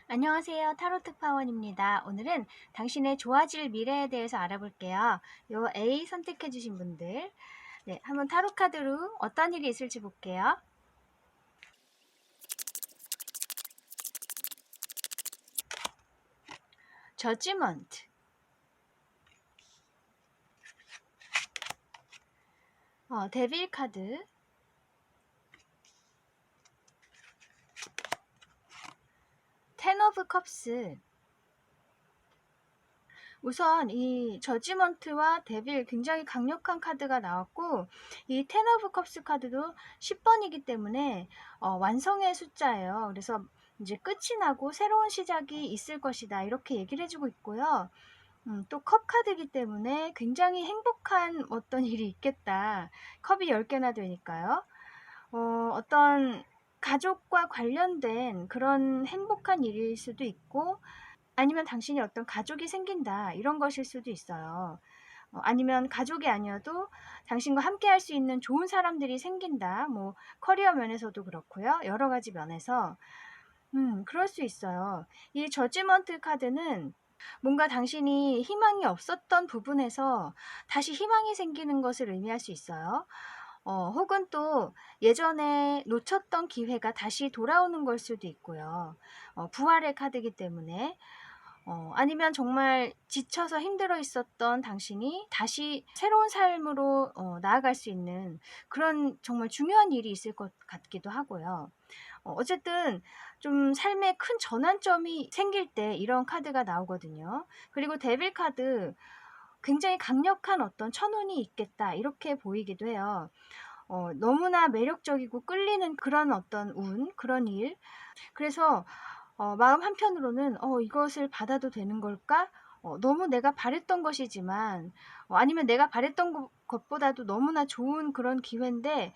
안녕하세요. 타로 특파원입니다. 오늘은 당신의 좋아질 미래에 대해서 알아볼게요. 요 A 선택해 주신 분들, 네, 한번 타로 카드로 어떤 일이 있을지 볼게요. 저지먼트, 데빌 카드, 텐 오브 컵스. 우선 이 저지먼트와 데빌 굉장히 강력한 카드가 나왔고, 이 텐 오브 컵스 카드도 10번이기 때문에 완성의 숫자예요. 그래서 이제 끝이 나고 새로운 시작이 있을 것이다, 이렇게 얘기를 해주고 있고요. 또 컵 카드이기 때문에 굉장히 행복한 어떤 일이 있겠다. 컵이 10개나 되니까요. 어떤 가족과 관련된 그런 행복한 일일 수도 있고, 아니면 당신이 어떤 가족이 생긴다, 이런 것일 수도 있어요. 아니면 가족이 아니어도 당신과 함께 할 수 있는 좋은 사람들이 생긴다. 뭐 커리어 면에서도 그렇고요. 여러 가지 면에서 그럴 수 있어요. 이 저지먼트 카드는 뭔가 당신이 희망이 없었던 부분에서 다시 희망이 생기는 것을 의미할 수 있어요. 혹은 또 예전에 놓쳤던 기회가 다시 돌아오는 걸 수도 있고요. 부활의 카드이기 때문에 아니면 정말 지쳐서 힘들어 있었던 당신이 다시 새로운 삶으로 나아갈 수 있는 그런 정말 중요한 일이 있을 것 같기도 하고요. 어쨌든 좀 삶에 큰 전환점이 생길 때 이런 카드가 나오거든요. 그리고 데빌 카드, 굉장히 강력한 어떤 천운이 있겠다, 이렇게 보이기도 해요. 너무나 매력적이고 끌리는 그런 어떤 운, 그런 일. 그래서 마음 한편으로는 '이것을 받아도 되는 걸까?' 너무 내가 바랬던 것이지만, 아니면 내가 바랬던 것보다도 너무나 좋은 그런 기회인데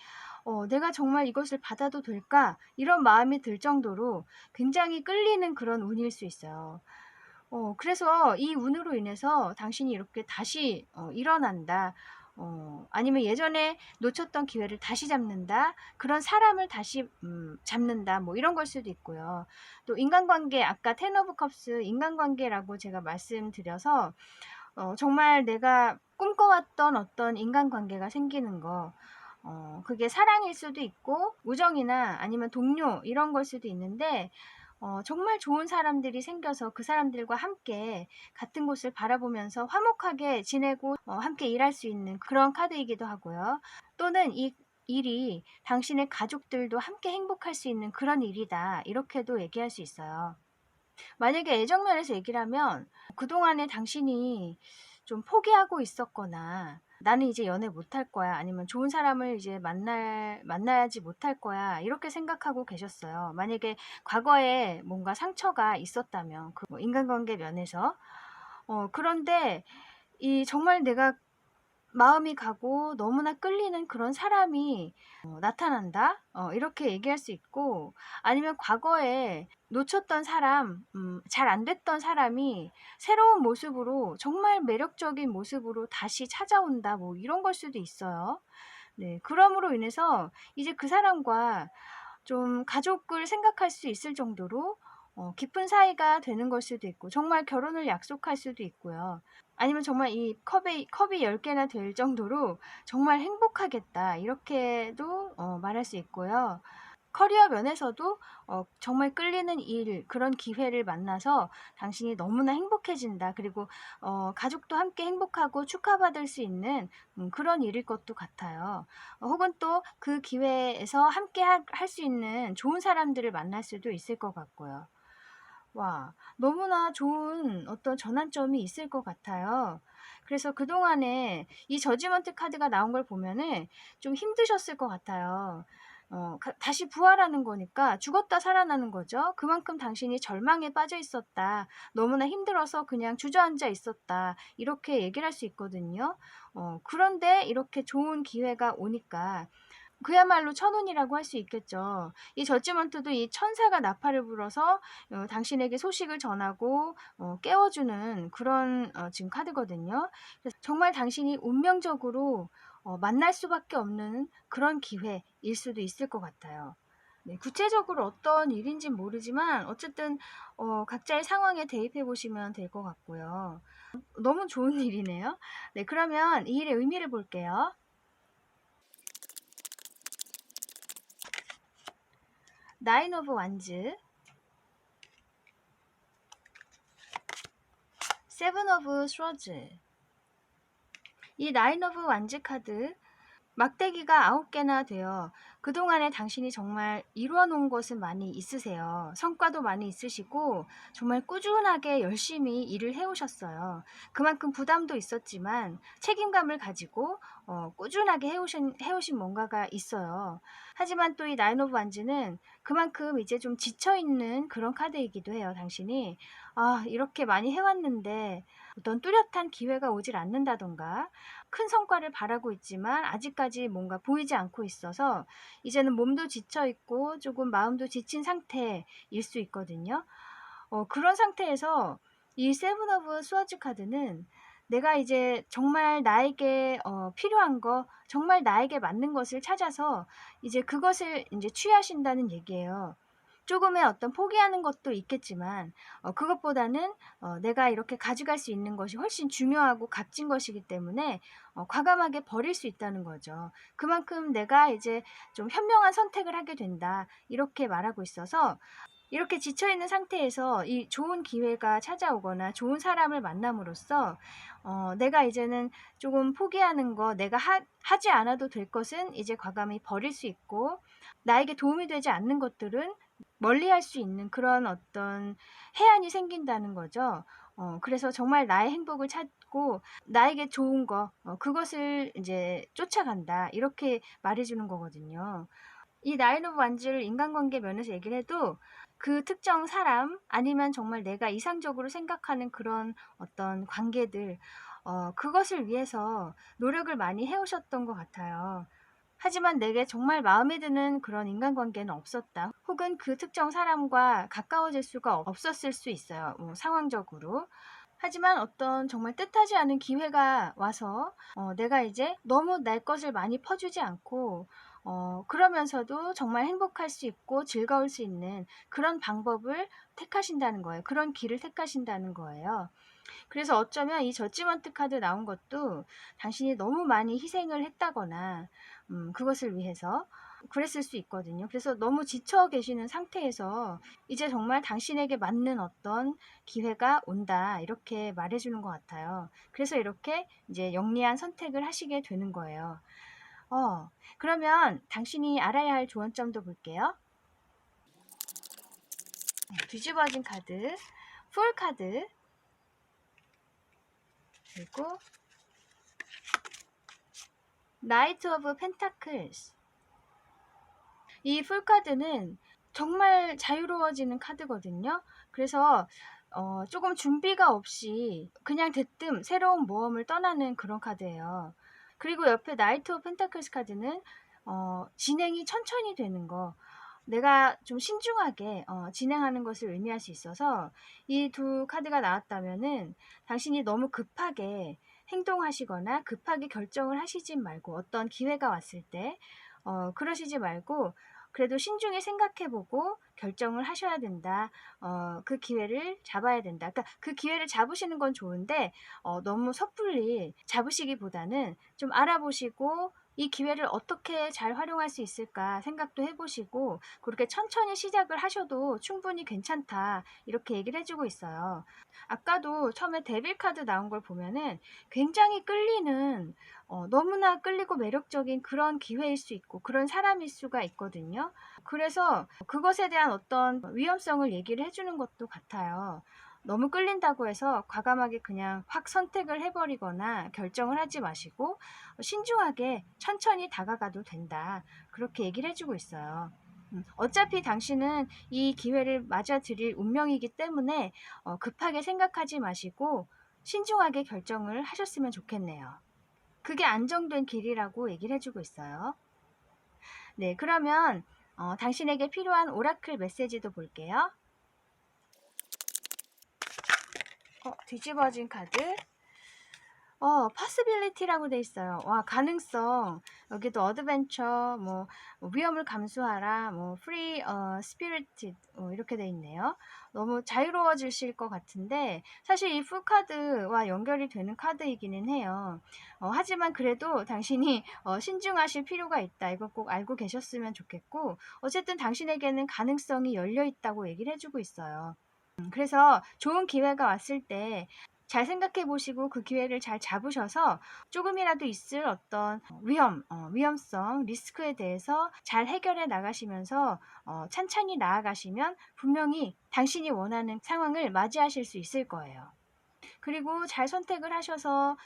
'내가 정말 이것을 받아도 될까?' 이런 마음이 들 정도로 굉장히 끌리는 그런 운일 수 있어요. 그래서 이 운으로 인해서 당신이 이렇게 다시 일어난다. 아니면 예전에 놓쳤던 기회를 다시 잡는다. 그런 사람을 다시 잡는다. 뭐 이런 걸 수도 있고요. 또 인간관계, 아까 텐 오브 컵스 인간관계라고 제가 말씀드려서 정말 내가 꿈꿔왔던 어떤 인간관계가 생기는 거, 그게 사랑일 수도 있고 우정이나 아니면 동료, 이런 걸 수도 있는데 정말 좋은 사람들이 생겨서 그 사람들과 함께 같은 곳을 바라보면서 화목하게 지내고 함께 일할 수 있는 그런 카드이기도 하고요. 또는 이 일이 당신의 가족들도 함께 행복할 수 있는 그런 일이다, 이렇게도 얘기할 수 있어요. 만약에 애정 면에서 얘기를 하면, 그동안에 당신이 좀 포기하고 있었거나 '나는 이제 연애 못할 거야.' 아니면 '좋은 사람을 이제 만나지 못할 거야.' 이렇게 생각하고 계셨어요. 만약에 과거에 뭔가 상처가 있었다면, 그 뭐 인간관계 면에서. 그런데 이 정말 내가 마음이 가고 너무나 끌리는 그런 사람이 나타난다? 이렇게 얘기할 수 있고, 아니면 과거에 놓쳤던 사람, 잘 안 됐던 사람이 새로운 모습으로, 정말 매력적인 모습으로 다시 찾아온다, 뭐 이런 걸 수도 있어요. 네. 그럼으로 인해서 이제 그 사람과 좀 가족을 생각할 수 있을 정도로 깊은 사이가 되는 걸 수도 있고, 정말 결혼을 약속할 수도 있고요. 아니면 정말 이 컵이 10개나 될 정도로 '정말 행복하겠다.' 이렇게도 말할 수 있고요. 커리어 면에서도 정말 끌리는 일, 그런 기회를 만나서 당신이 너무나 행복해진다. 그리고 가족도 함께 행복하고 축하받을 수 있는 그런 일일 것도 같아요. 혹은 또 그 기회에서 함께 할 수 있는 좋은 사람들을 만날 수도 있을 것 같고요. 와, 너무나 좋은 어떤 전환점이 있을 것 같아요. 그래서 그동안에 이 저지먼트 카드가 나온 걸 보면은 좀 힘드셨을 것 같아요. 다시 부활하는 거니까 죽었다 살아나는 거죠. 그만큼 당신이 절망에 빠져 있었다. 너무나 힘들어서 그냥 주저앉아 있었다. 이렇게 얘기를 할 수 있거든요. 그런데 이렇게 좋은 기회가 오니까 그야말로 천운이라고 할 수 있겠죠. 이 저지먼트도 이 천사가 나팔을 불어서 당신에게 소식을 전하고 깨워주는 그런 지금 카드거든요. 그래서 정말 당신이 운명적으로 만날 수밖에 없는 그런 기회일 수도 있을 것 같아요. 네, 구체적으로 어떤 일인진 모르지만 어쨌든 각자의 상황에 대입해 보시면 될 것 같고요. 너무 좋은 일이네요. 네, 그러면 이 일의 의미를 볼게요. 나인 오브 완즈, 세븐 오브 스워즈. 이 나인 오브 완즈 카드 막대기가 9개나 되어 그동안에 당신이 정말 이루어 놓은 것은 많이 있으세요. 성과도 많이 있으시고 정말 꾸준하게 열심히 일을 해오셨어요. 그만큼 부담도 있었지만 책임감을 가지고 꾸준하게 해오신 뭔가가 있어요. 하지만 또 이 나인 오브 완즈는 그만큼 이제 좀 지쳐있는 그런 카드이기도 해요. 당신이 이렇게 많이 해왔는데 어떤 뚜렷한 기회가 오질 않는다던가 큰 성과를 바라고 있지만 아직까지 뭔가 보이지 않고 있어서 이제는 몸도 지쳐있고 조금 마음도 지친 상태일 수 있거든요. 그런 상태에서 이 세븐 오브 스워즈 카드는 내가 이제 정말 나에게 필요한 거, 정말 나에게 맞는 것을 찾아서 이제 그것을 이제 취하신다는 얘기예요. 조금의 어떤 포기하는 것도 있겠지만 그것보다는 내가 이렇게 가져갈 수 있는 것이 훨씬 중요하고 값진 것이기 때문에 과감하게 버릴 수 있다는 거죠. 그만큼 내가 이제 좀 현명한 선택을 하게 된다. 이렇게 말하고 있어서 이렇게 지쳐있는 상태에서 이 좋은 기회가 찾아오거나 좋은 사람을 만남으로써 내가 이제는 조금 포기하는 거, 내가 하지 않아도 될 것은 이제 과감히 버릴 수 있고 나에게 도움이 되지 않는 것들은 멀리할 수 있는 그런 어떤 해안이 생긴다는 거죠. 그래서 정말 나의 행복을 찾고 나에게 좋은 거, 그것을 이제 쫓아간다. 이렇게 말해주는 거거든요. 이 나인 오브 완즈를 인간관계 면에서 얘기를 해도 그 특정 사람 아니면 정말 내가 이상적으로 생각하는 그런 어떤 관계들 그것을 위해서 노력을 많이 해오셨던 것 같아요. 하지만 내게 정말 마음에 드는 그런 인간관계는 없었다. 혹은 그 특정 사람과 가까워질 수가 없었을 수 있어요. 상황적으로. 하지만 어떤 정말 뜻하지 않은 기회가 와서 내가 이제 너무 내 것을 많이 퍼주지 않고 그러면서도 정말 행복할 수 있고 즐거울 수 있는 그런 방법을 택하신다는 거예요. 그런 길을 택하신다는 거예요. 그래서 어쩌면 이 저지먼트 카드 나온 것도 당신이 너무 많이 희생을 했다거나 그것을 위해서 그랬을 수 있거든요. 그래서 너무 지쳐 계시는 상태에서 이제 정말 당신에게 맞는 어떤 기회가 온다 이렇게 말해주는 것 같아요. 그래서 이렇게 이제 영리한 선택을 하시게 되는 거예요. 그러면 당신이 알아야 할 조언점도 볼게요. 뒤집어진 카드, 풀 카드, 그리고 나이트 오브 펜타클스. 이 풀카드는 정말 자유로워지는 카드거든요. 그래서 조금 준비가 없이 그냥 대뜸 새로운 모험을 떠나는 그런 카드예요. 그리고 옆에 나이트 오브 펜타클스 카드는 진행이 천천히 되는 거, 내가 좀 신중하게 진행하는 것을 의미할 수 있어서 이 두 카드가 나왔다면은 당신이 너무 급하게 행동하시거나 급하게 결정을 하시지 말고 어떤 기회가 왔을 때 그러시지 말고 그래도 신중히 생각해보고 결정을 하셔야 된다. 그 기회를 잡아야 된다. 그러니까 그 기회를 잡으시는 건 좋은데 너무 섣불리 잡으시기보다는 좀 알아보시고 이 기회를 어떻게 잘 활용할 수 있을까 생각도 해보시고 그렇게 천천히 시작을 하셔도 충분히 괜찮다. 이렇게 얘기를 해주고 있어요. 아까도 처음에 데빌 카드 나온 걸 보면은 굉장히 끌리는 너무나 끌리고 매력적인 그런 기회일 수 있고 그런 사람일 수가 있거든요. 그래서 그것에 대한 어떤 위험성을 얘기를 해주는 것도 같아요. 너무 끌린다고 해서 과감하게 그냥 확 선택을 해버리거나 결정을 하지 마시고 신중하게 천천히 다가가도 된다. 그렇게 얘기를 해주고 있어요. 어차피 당신은 이 기회를 맞아들일 운명이기 때문에 급하게 생각하지 마시고 신중하게 결정을 하셨으면 좋겠네요. 그게 안정된 길이라고 얘기를 해주고 있어요. 네, 그러면 당신에게 필요한 오라클 메시지도 볼게요. 뒤집어진 카드. possibility라고 돼 있어요. 와, 가능성. 여기도 어드벤처, 뭐 위험을 감수하라, 뭐 free, spirited 이렇게 돼 있네요. 너무 자유로워지실 것 같은데 사실 이 풀 카드와 연결이 되는 카드이기는 해요. 하지만 그래도 당신이 신중하실 필요가 있다. 이거 꼭 알고 계셨으면 좋겠고, 어쨌든 당신에게는 가능성이 열려 있다고 얘기를 해주고 있어요. 그래서 좋은 기회가 왔을 때 잘 생각해 보시고 그 기회를 잘 잡으셔서 조금이라도 있을 어떤 위험성, 리스크에 대해서 잘 해결해 나가시면서 찬찬히 나아가시면 분명히 당신이 원하는 상황을 맞이하실 수 있을 거예요. 그리고 잘 선택을 하셔서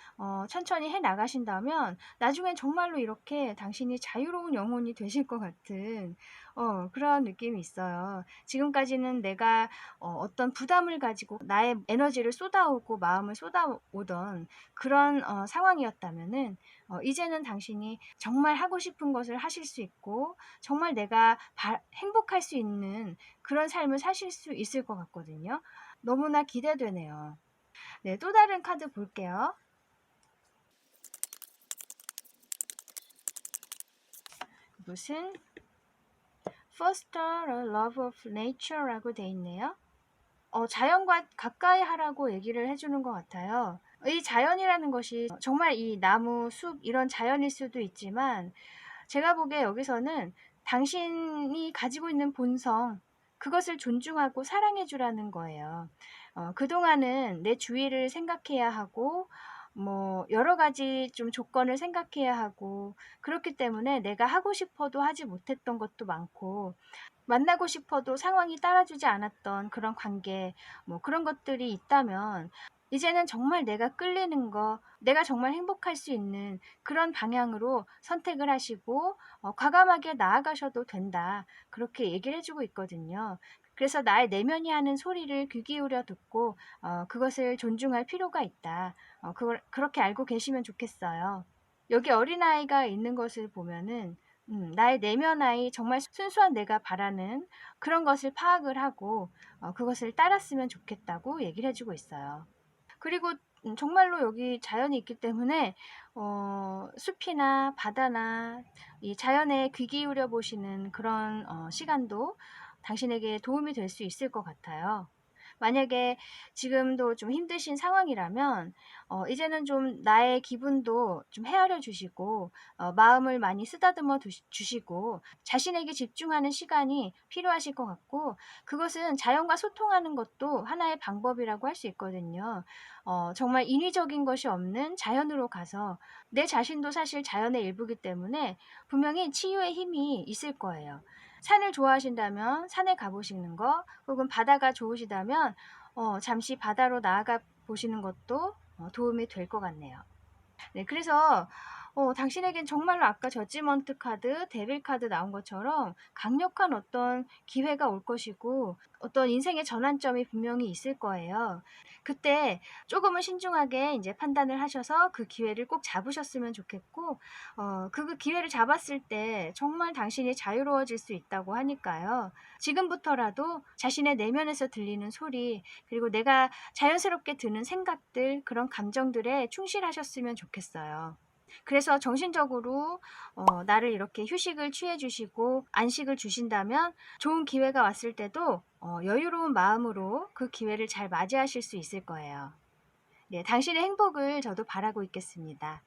천천히 해 나가신다면 나중엔 정말로 이렇게 당신이 자유로운 영혼이 되실 것 같은 그런 느낌이 있어요. 지금까지는 내가 어떤 부담을 가지고 나의 에너지를 쏟아오고 마음을 쏟아오던 그런 상황이었다면은 이제는 당신이 정말 하고 싶은 것을 하실 수 있고 정말 내가 행복할 수 있는 그런 삶을 사실 수 있을 것 같거든요. 너무나 기대되네요. 네, 또 다른 카드 볼게요. 이것은 Foster a Love of Nature라고 돼 있네요. 자연과 가까이 하라고 얘기를 해주는 것 같아요. 이 자연이라는 것이 정말 이 나무, 숲 이런 자연일 수도 있지만 제가 보기에 여기서는 당신이 가지고 있는 본성 그것을 존중하고 사랑해 주라는 거예요. 그동안은 내 주위를 생각해야 하고 뭐 여러 가지 좀 조건을 생각해야 하고 그렇기 때문에 내가 하고 싶어도 하지 못했던 것도 많고 만나고 싶어도 상황이 따라주지 않았던 그런 관계 뭐 그런 것들이 있다면 이제는 정말 내가 끌리는 거 내가 정말 행복할 수 있는 그런 방향으로 선택을 하시고 과감하게 나아가셔도 된다. 그렇게 얘기를 해주고 있거든요. 그래서 나의 내면이 하는 소리를 귀 기울여 듣고 그것을 존중할 필요가 있다. 그걸 그렇게 알고 계시면 좋겠어요. 여기 어린아이가 있는 것을 보면은 나의 내면 아이 정말 순수한 내가 바라는 그런 것을 파악을 하고 그것을 따랐으면 좋겠다고 얘기를 해주고 있어요. 그리고 정말로 여기 자연이 있기 때문에 숲이나 바다나 이 자연에 귀 기울여 보시는 그런 시간도 당신에게 도움이 될 수 있을 것 같아요. 만약에 지금도 좀 힘드신 상황이라면 이제는 좀 나의 기분도 좀 헤아려 주시고 마음을 많이 쓰다듬어 주시고 자신에게 집중하는 시간이 필요하실 것 같고 그것은 자연과 소통하는 것도 하나의 방법이라고 할 수 있거든요. 정말 인위적인 것이 없는 자연으로 가서 내 자신도 사실 자연의 일부이기 때문에 분명히 치유의 힘이 있을 거예요. 산을 좋아하신다면 산에 가보시는 거 혹은 바다가 좋으시다면 잠시 바다로 나아가 보시는 것도 도움이 될 것 같네요. 네, 그래서 당신에겐 정말로 아까 저지먼트 카드, 데빌 카드 나온 것처럼 강력한 어떤 기회가 올 것이고 어떤 인생의 전환점이 분명히 있을 거예요. 그때 조금은 신중하게 이제 판단을 하셔서 그 기회를 꼭 잡으셨으면 좋겠고 그 기회를 잡았을 때 정말 당신이 자유로워질 수 있다고 하니까요. 지금부터라도 자신의 내면에서 들리는 소리 그리고 내가 자연스럽게 드는 생각들 그런 감정들에 충실하셨으면 좋겠어요. 그래서 정신적으로 나를 이렇게 휴식을 취해 주시고 안식을 주신다면 좋은 기회가 왔을 때도 여유로운 마음으로 그 기회를 잘 맞이하실 수 있을 거예요. 네, 당신의 행복을 저도 바라고 있겠습니다.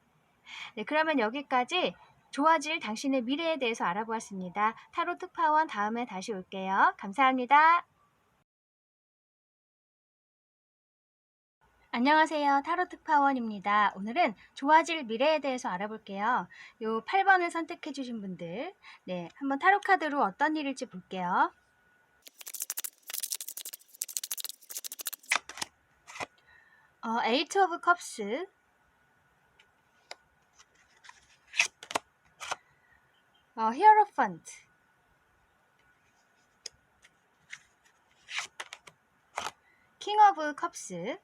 네, 그러면 여기까지 좋아질 당신의 미래에 대해서 알아보았습니다. 타로 특파원 다음에 다시 올게요. 감사합니다. 안녕하세요. 타로 특파원입니다. 오늘은 좋아질 미래에 대해서 알아볼게요. 요 8번을 선택해 주신 분들 네, 한번 타로 카드로 어떤 일일지 볼게요. Eight of Cups, Hierophant, King of Cups.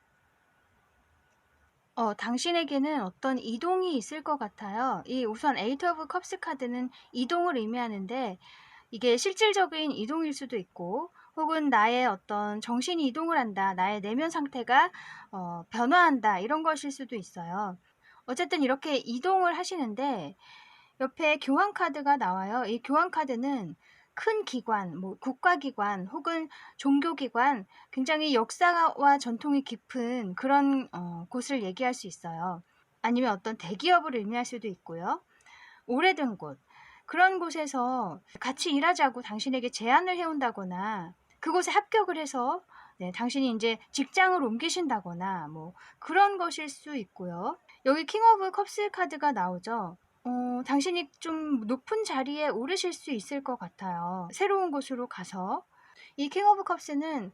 당신에게는 어떤 이동이 있을 것 같아요. 이 우선 Eight of Cups 카드는 이동을 의미하는데 이게 실질적인 이동일 수도 있고 혹은 나의 어떤 정신이 이동을 한다, 나의 내면 상태가 변화한다 이런 것일 수도 있어요. 어쨌든 이렇게 이동을 하시는데 옆에 교황 카드가 나와요. 이 교황 카드는 큰 기관, 뭐 국가기관 혹은 종교기관, 굉장히 역사와 전통이 깊은 그런 곳을 얘기할 수 있어요. 아니면 어떤 대기업을 의미할 수도 있고요. 오래된 곳, 그런 곳에서 같이 일하자고 당신에게 제안을 해온다거나 그곳에 합격을 해서 당신이 이제 직장을 옮기신다거나 뭐 그런 것일 수 있고요. 여기 킹 오브 컵스 카드가 나오죠. 당신이 좀 높은 자리에 오르실 수 있을 것 같아요. 새로운 곳으로 가서. 이 킹 오브 컵스는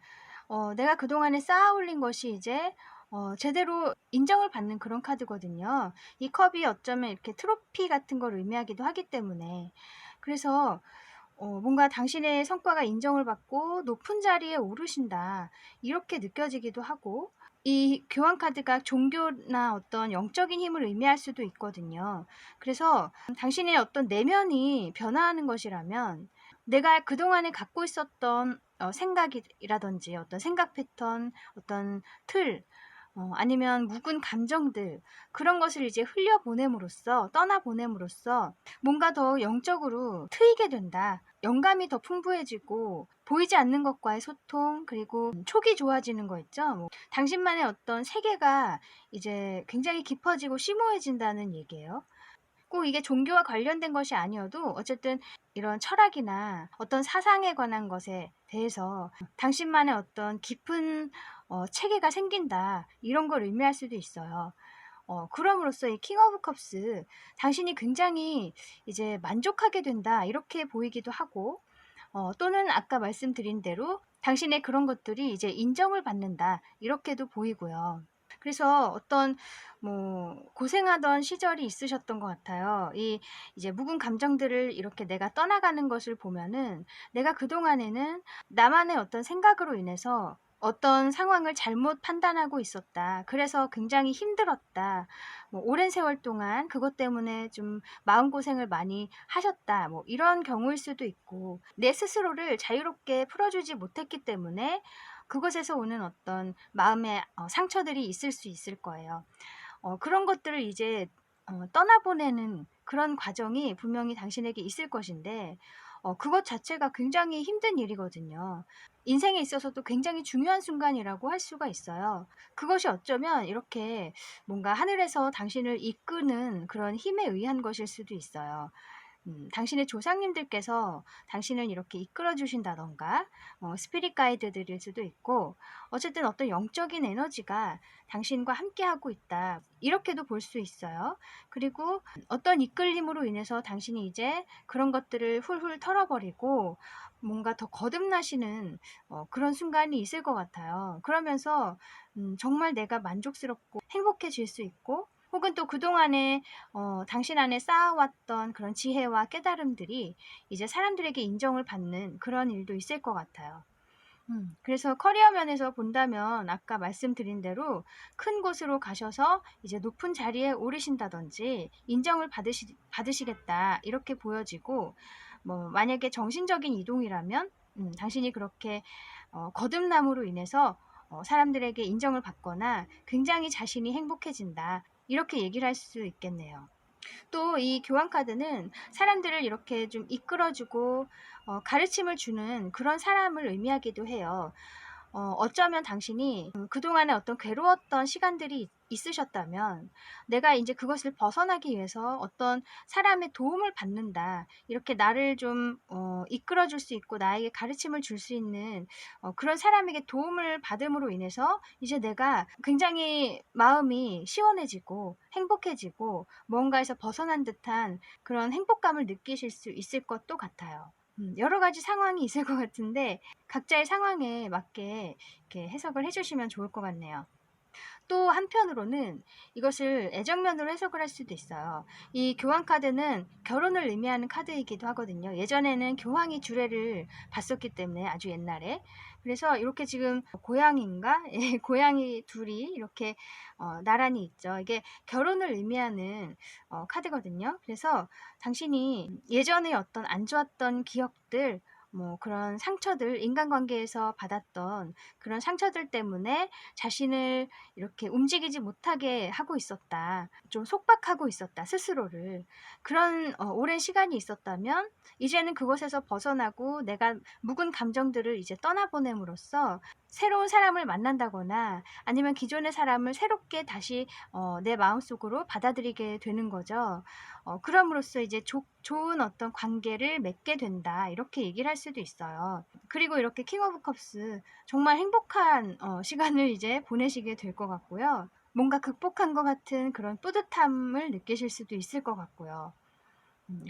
내가 그동안에 쌓아 올린 것이 이제 제대로 인정을 받는 그런 카드거든요. 이 컵이 어쩌면 이렇게 트로피 같은 걸 의미하기도 하기 때문에. 그래서 뭔가 당신의 성과가 인정을 받고 높은 자리에 오르신다. 이렇게 느껴지기도 하고, 이 교환 카드가 종교나 어떤 영적인 힘을 의미할 수도 있거든요. 그래서 당신의 어떤 내면이 변화하는 것이라면 내가 그동안에 갖고 있었던 생각이라든지 어떤 생각 패턴, 어떤 틀, 아니면 묵은 감정들, 그런 것을 이제 흘려보냄으로써, 떠나보냄으로써 뭔가 더 영적으로 트이게 된다. 영감이 더 풍부해지고 보이지 않는 것과의 소통, 그리고 촉이 좋아지는 거 있죠. 뭐, 당신만의 어떤 세계가 이제 굉장히 깊어지고 심오해진다는 얘기예요. 꼭 이게 종교와 관련된 것이 아니어도 어쨌든 이런 철학이나 어떤 사상에 관한 것에 대해서 당신만의 어떤 깊은 체계가 생긴다, 이런 걸 의미할 수도 있어요. 그럼으로써 이 킹 오브 컵스, 당신이 굉장히 이제 만족하게 된다 이렇게 보이기도 하고, 또는 아까 말씀드린 대로 당신의 그런 것들이 이제 인정을 받는다 이렇게도 보이고요. 그래서 어떤 뭐 고생하던 시절이 있으셨던 것 같아요. 이제 묵은 감정들을 이렇게 내가 떠나가는 것을 보면은 내가 그동안에는 나만의 어떤 생각으로 인해서 어떤 상황을 잘못 판단하고 있었다. 그래서 굉장히 힘들었다. 뭐 오랜 세월 동안 그것 때문에 좀 마음고생을 많이 하셨다. 뭐 이런 경우일 수도 있고, 내 스스로를 자유롭게 풀어주지 못했기 때문에 그것에서 오는 어떤 마음의 상처들이 있을 수 있을 거예요. 그런 것들을 이제 떠나보내는 그런 과정이 분명히 당신에게 있을 것인데, 그것 자체가 굉장히 힘든 일이거든요. 인생에 있어서도 굉장히 중요한 순간이라고 할 수가 있어요. 그것이 어쩌면 이렇게 뭔가 하늘에서 당신을 이끄는 그런 힘에 의한 것일 수도 있어요. 당신의 조상님들께서 당신을 이렇게 이끌어 주신다던가 스피릿 가이드들일 수도 있고, 어쨌든 어떤 영적인 에너지가 당신과 함께하고 있다 이렇게도 볼 수 있어요. 그리고 어떤 이끌림으로 인해서 당신이 이제 그런 것들을 훌훌 털어버리고 뭔가 더 거듭나시는 그런 순간이 있을 것 같아요. 그러면서 정말 내가 만족스럽고 행복해질 수 있고, 혹은 또 그동안에 당신 안에 쌓아왔던 그런 지혜와 깨달음들이 이제 사람들에게 인정을 받는 그런 일도 있을 것 같아요. 그래서 커리어 면에서 본다면 아까 말씀드린 대로 큰 곳으로 가셔서 이제 높은 자리에 오르신다든지 인정을 받으시겠다 이렇게 보여지고, 뭐 만약에 정신적인 이동이라면 당신이 그렇게 거듭남으로 인해서 사람들에게 인정을 받거나 굉장히 자신이 행복해진다 이렇게 얘기를 할 수 있겠네요. 또 이 교환 카드는 사람들을 이렇게 좀 이끌어주고 가르침을 주는 그런 사람을 의미하기도 해요. 어쩌면 당신이 그동안에 어떤 괴로웠던 시간들이 있으셨다면 내가 이제 그것을 벗어나기 위해서 어떤 사람의 도움을 받는다. 이렇게 나를 좀 이끌어 줄 수 있고 나에게 가르침을 줄 수 있는 그런 사람에게 도움을 받음으로 인해서 이제 내가 굉장히 마음이 시원해지고 행복해지고 뭔가에서 벗어난 듯한 그런 행복감을 느끼실 수 있을 것도 같아요. 여러 가지 상황이 있을 것 같은데 각자의 상황에 맞게 이렇게 해석을 해주시면 좋을 것 같네요. 또 한편으로는 이것을 애정면으로 해석을 할 수도 있어요. 이 교황 카드는 결혼을 의미하는 카드이기도 하거든요. 예전에는 교황이 주례를 봤었기 때문에 아주 옛날에. 그래서 이렇게 지금 고양이인가? 예, 고양이 둘이 이렇게 나란히 있죠. 이게 결혼을 의미하는 카드거든요. 그래서 당신이 예전에 어떤 안 좋았던 기억들, 뭐 그런 상처들, 인간관계에서 받았던 그런 상처들 때문에 자신을 이렇게 움직이지 못하게 하고 있었다. 좀 속박하고 있었다, 스스로를. 그런 오랜 시간이 있었다면 이제는 그곳에서 벗어나고 내가 묵은 감정들을 이제 떠나보냄으로써 새로운 사람을 만난다거나 아니면 기존의 사람을 새롭게 다시 내 마음속으로 받아들이게 되는 거죠. 그럼으로써 이제 좋은 어떤 관계를 맺게 된다. 이렇게 얘기를 할 수도 있어요. 그리고 이렇게 킹 오브 컵스 정말 행복한 시간을 이제 보내시게 될 것 같고요. 뭔가 극복한 것 같은 그런 뿌듯함을 느끼실 수도 있을 것 같고요.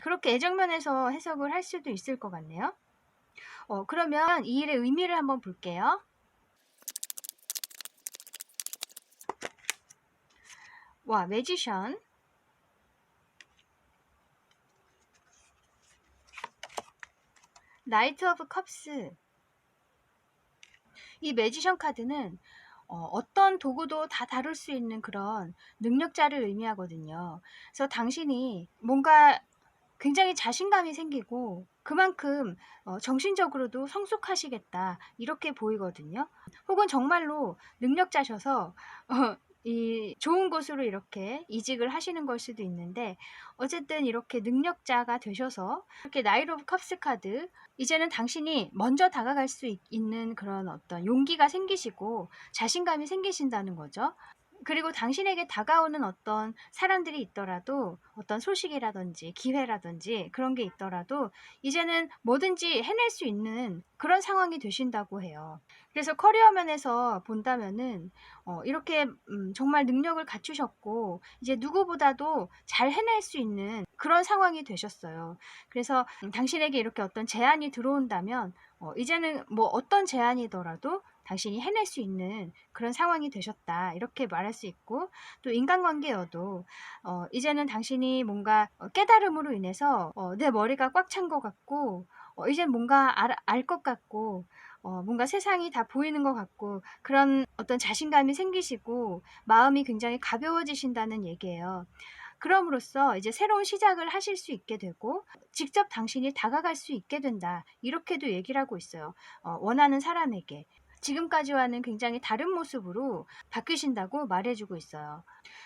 그렇게 애정면에서 해석을 할 수도 있을 것 같네요. 그러면 이 일의 의미를 한번 볼게요. 와, 매지션. 나이트 오브 컵스. 이 매지션 카드는 어떤 도구도 다 다룰 수 있는 그런 능력자를 의미하거든요. 그래서 당신이 뭔가 굉장히 자신감이 생기고 그만큼 정신적으로도 성숙하시겠다 이렇게 보이거든요. 혹은 정말로 능력자셔서 이 좋은 곳으로 이렇게 이직을 하시는 걸 수도 있는데 어쨌든 이렇게 능력자가 되셔서 이렇게 나이트 오브 컵스 카드 이제는 당신이 먼저 다가갈 수 있는 그런 어떤 용기가 생기시고 자신감이 생기신다는 거죠. 그리고 당신에게 다가오는 어떤 사람들이 있더라도 어떤 소식이라든지 기회라든지 그런 게 있더라도 이제는 뭐든지 해낼 수 있는 그런 상황이 되신다고 해요. 그래서 커리어 면에서 본다면은 이렇게 정말 능력을 갖추셨고 이제 누구보다도 잘 해낼 수 있는 그런 상황이 되셨어요. 그래서 당신에게 이렇게 어떤 제안이 들어온다면 이제는 뭐 어떤 제안이더라도 당신이 해낼 수 있는 그런 상황이 되셨다. 이렇게 말할 수 있고 또 인간관계여도 이제는 당신이 뭔가 깨달음으로 인해서 내 머리가 꽉 찬 것 같고 이제 뭔가 알 것 같고 뭔가 세상이 다 보이는 것 같고 그런 어떤 자신감이 생기시고 마음이 굉장히 가벼워지신다는 얘기예요. 그럼으로써 이제 새로운 시작을 하실 수 있게 되고 직접 당신이 다가갈 수 있게 된다. 이렇게도 얘기를 하고 있어요. 원하는 사람에게. 지금까지와는 굉장히 다른 모습으로 바뀌신다고 말해주고 있어요.